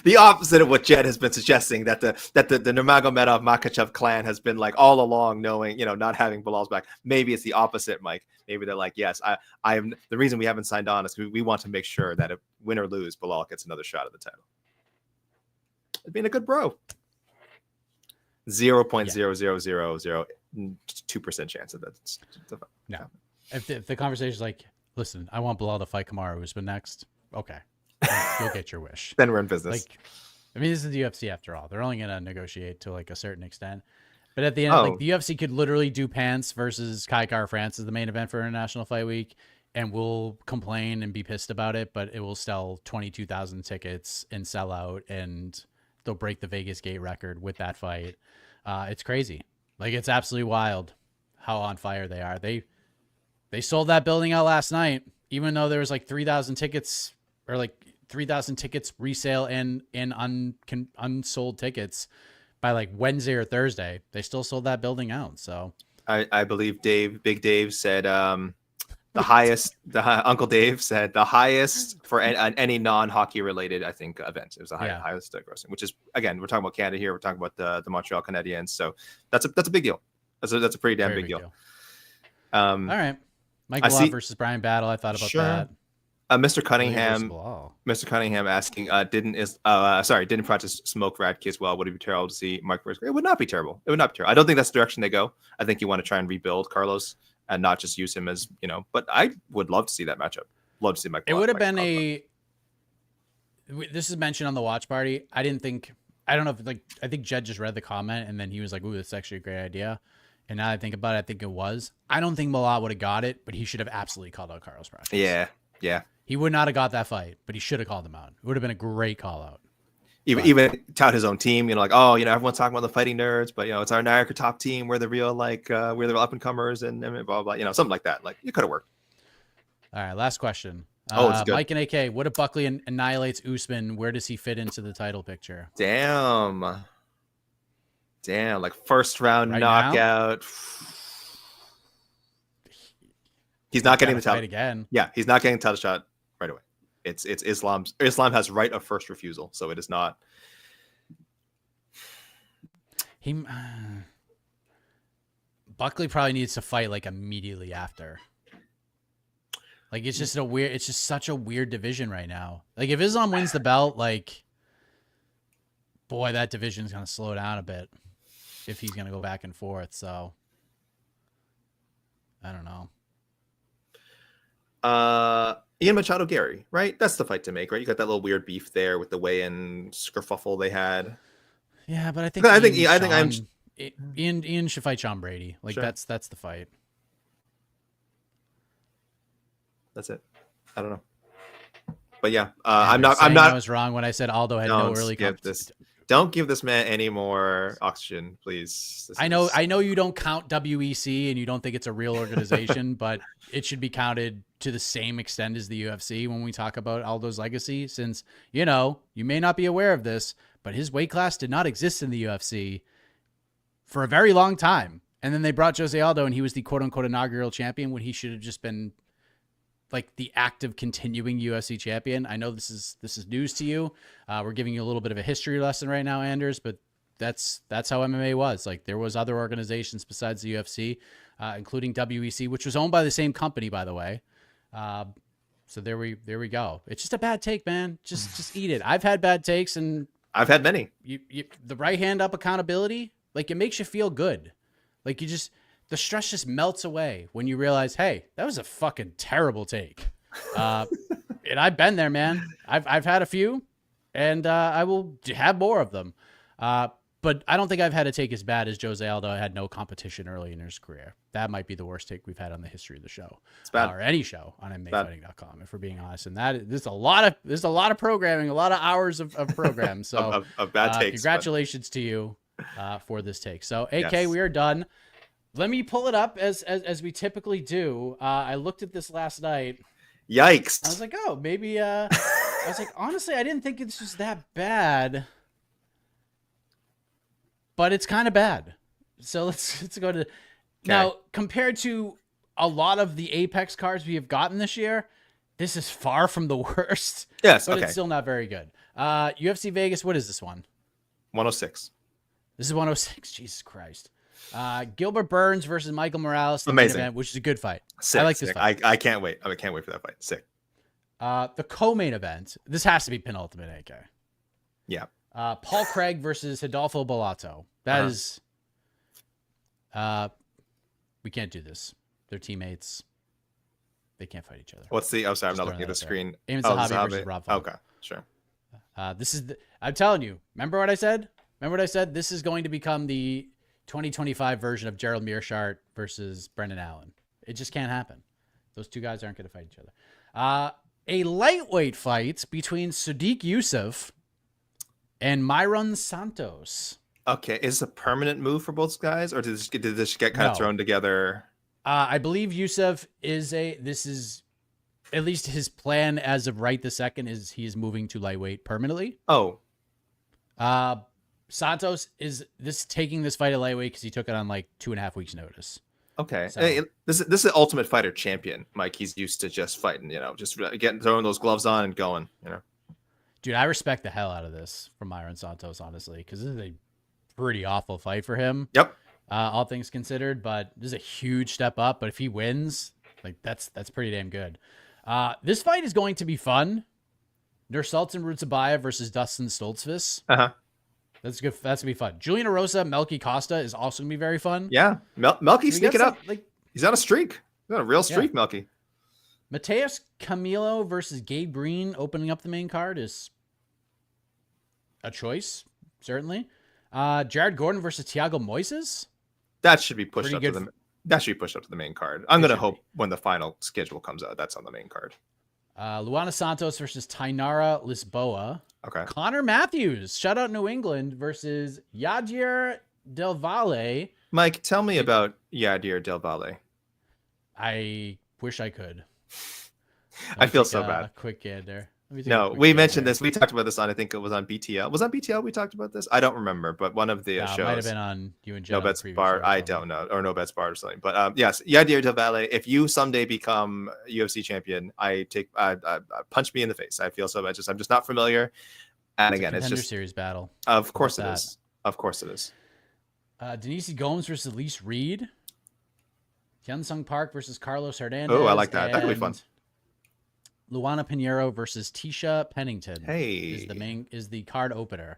The opposite of what Jed has been suggesting, that the Nurmagomedov Makhachev clan has been like all along knowing, not having Belal's back. Maybe it's the opposite, Mike. Maybe they're like, yes, I am. The reason we haven't signed on is we want to make sure that if win or lose, Belal gets another shot at the title. Being a good bro. 0.00002% chance of that. No. If the conversation is like, listen, I want Belal to fight Kamaru Usman next. Okay. You'll get your wish. Then we're in business. Like, I mean, this is the UFC after all. They're only going to negotiate to like a certain extent. But at the end, like the UFC could literally do Pants versus Kai Kara France as the main event for International Fight Week, and we'll complain and be pissed about it, but it will sell 22,000 tickets and sell out, and they'll break the Vegas gate record with that fight. It's crazy. Like, it's absolutely wild how on fire they are. They sold that building out last night, even though there was like 3,000 tickets or like 3,000 tickets resale and unsold tickets by like Wednesday or Thursday. They still sold that building out. So I believe Big Dave said the highest. Uncle Dave said the highest for any non-hockey related, I think, event. It was the highest grossing, which is, again, we're talking about Canada here. We're talking about the Montreal Canadiens. So that's a big deal. That's a pretty damn big deal. All right, Michael Love versus Brian Battle. I thought about that. Mr. Cunningham asking, didn't practice smoke Radke as well? Would it be terrible to see Mike versus? It would not be terrible. It would not be terrible. I don't think that's the direction they go. I think you want to try and rebuild Carlos and not just use him as, but I would love to see that matchup. Love to see Mike. It would have been this is mentioned on the watch party. I don't know if I think Jed just read the comment and then he was like, ooh, that's actually a great idea. And now that I think about it, I think it was. I don't think Belal would have got it, but he should have absolutely called out Carlos Prates. Yeah. He would not have got that fight, but he should have called him out. It would have been a great call out. Even tout his own team, everyone's talking about the fighting nerds, but it's our Niagara top team. We're the real we're the up and comers and blah, blah, blah, something like that. Like, it could have worked. All right, last question. It's good. Mike and AK, what if Buckley annihilates Usman? Where does he fit into the title picture? Damn, like first round knockout. Now? He's not getting the title again. Yeah, he's not getting the title shot right away. It's Islam's. Islam has right of first refusal, so it is not. Buckley probably needs to fight like immediately after. Like, it's just such a weird division right now. Like, if Islam wins the belt, like, boy, that division's gonna slow down a bit if he's gonna go back and forth. So I don't know. Ian Machado Gary, right? That's the fight to make, right? You got that little weird beef there with the weigh-in skerfuffle they had. Yeah, but I think Ian should fight Sean Brady. Like, sure. That's the fight. That's it. I don't know, but yeah, I was wrong when I said Aldo had no early competition. Don't give this man any more oxygen, please. I know you don't count WEC and you don't think it's a real organization, but it should be counted to the same extent as the UFC when we talk about Aldo's legacy, since, you may not be aware of this, but his weight class did not exist in the UFC for a very long time. And then they brought Jose Aldo and he was the quote unquote inaugural champion when he should have just been like the active continuing UFC champion. I know this is news to you. We're giving you a little bit of a history lesson right now, Anders, but that's how MMA was. Like, there was other organizations besides the UFC, including WEC, which was owned by the same company, by the way. So there we go. It's just a bad take, man. Just eat it. I've had bad takes, and I've had many. You the right hand up accountability, like, it makes you feel good. Like, the stress just melts away when you realize, hey, that was a fucking terrible take. And I've been there, man. I've had a few, and I will have more of them. But I don't think I've had a take as bad as Jose Aldo had no competition early in his career. That might be the worst take we've had on the history of the show, or any show on MMAfighting.com, if we're being honest. And there's a lot of programming, a lot of hours of programs. So of bad takes. Congratulations to you for this take. So AK, Yes. we are done. Let me pull it up as we typically do. I looked at this last night. Yikes! I was like, oh, maybe. I was like, honestly, I didn't think it's just that bad, but it's kind of bad. So let's go to now. Compared to a lot of the Apex cards we have gotten this year, this is far from the worst. Yes, but it's still not very good. UFC Vegas. What is this one? 106. This is 106. Jesus Christ. Gilbert Burns versus Michael Morales. The Amazing. main event, which is a good fight. Sick, I like this fight. I can't wait. I can't wait for that fight. Sick. The co-main event. This has to be penultimate, AK. Yeah. Paul Craig versus Hidalgo Bellato. That is. We can't do this. They're teammates. They can't fight each other. What's the? Oh, sorry, I'm not looking at the screen. Aiemann Zahabi versus Rob Font. Okay, sure. This is. I'm telling you. Remember what I said? This is going to become the 2025 version of Gerald Mearshart versus Brendan Allen. It just can't happen. Those two guys aren't going to fight each other. A lightweight fight between Sadiq Youssef and Myron Santos. Okay, is this a permanent move for both guys, or did this get kind of thrown together? I believe Youssef this is at least his plan as of right this second is he is moving to lightweight permanently. Oh. Santos is taking this fight at lightweight because he took it on like 2.5 weeks notice. Okay. So, hey, this is the Ultimate Fighter champion, Mike. He's used to just fighting, just throwing those gloves on and going, Dude, I respect the hell out of this from Myron Santos, honestly, because this is a pretty awful fight for him. Yep. All things considered, but this is a huge step up. But if he wins, like that's pretty damn good. This fight is going to be fun. Nursultan Rutsabayev versus Dustin Stoltzfus. That's good. That's gonna be fun. Julian Erosa, Melky Costa is also gonna be very fun. Yeah, Melky's sneaking up. Like, he's on a streak. He's on a real streak, Melky. Mateus Camilo versus Gabe Green opening up the main card is a choice, certainly. Jared Gordon versus Thiago Moises. That should be pushed up Pretty to that should be pushed up to the main card. I'm gonna hope when the final schedule comes out, that's on the main card. Luana Santos versus Tainara Lisboa. Okay. Connor Matthews, shout out New England, versus Yadir Del Valle. Mike, tell me about Yadir Del Valle. I wish I could. I feel so bad. A quick gander. No, we mentioned this. We talked about this I think it was on BTL. Was on BTL we talked about this? I don't remember, but one of the shows. Might have been on you and Jen. No Bets Bar. I don't know. Or No Bets Bar or something. But yes, Yadir Del Valle, if you someday become UFC champion, punch me in the face. I feel so bad. I'm just not familiar. And again, it's just series battle. Of course it is. Of course it is. Denise Gomes versus Elise Reed. Hyun-Sung Park versus Carlos Hernandez. Oh, I like that. That could be fun. Luana Pinheiro versus Tisha Pennington. Hey, is the card opener.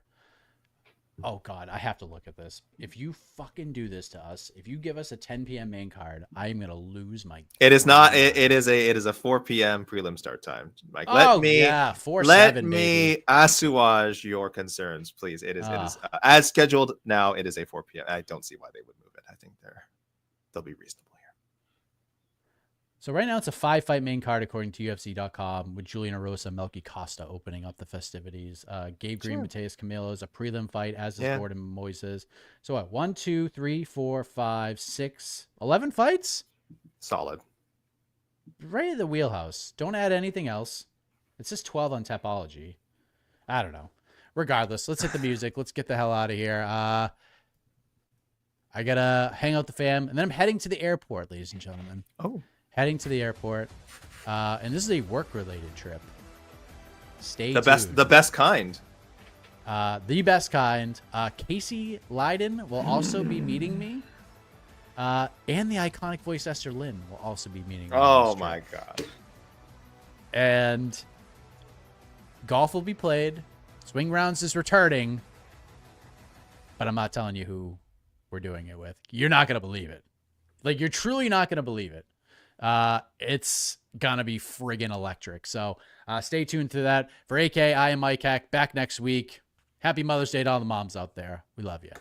Oh God, I have to look at this. If you fucking do this to us, if you give us a 10 p.m. main card, I'm gonna lose my. It is not. It is a 4 p.m. prelim start time. Mike, let me assuage your concerns, please. It is as scheduled now. It is a 4 p.m. I don't see why they would move it. I think they'll be reasonable. So right now it's a 5-fight main card according to UFC.com with Julian Erosa, Melky Costa opening up the festivities. Gabe Green, Mateus Camilo is a prelim fight, as is Gordon Moises. So what? 1, 2, 3, 4, 5, 6, 11 fights? Solid. Right in the wheelhouse. Don't add anything else. It's just 12 on Tapology. I don't know. Regardless, let's hit the music. Let's get the hell out of here. I gotta hang out the fam, and then I'm heading to the airport, ladies and gentlemen. Oh. Heading to the airport, and this is a work-related trip. Stay tuned. The best kind. the best kind. Casey Leiden will also be meeting me. And the iconic voice Esther Lynn will also be meeting me. Oh my god. And golf will be played. Swing Rounds is returning. But I'm not telling you who we're doing it with. You're not going to believe it. Like, you're truly not going to believe it. It's going to be friggin' electric. So stay tuned to that. For AK, I am Mike Heck. Back next week. Happy Mother's Day to all the moms out there. We love you.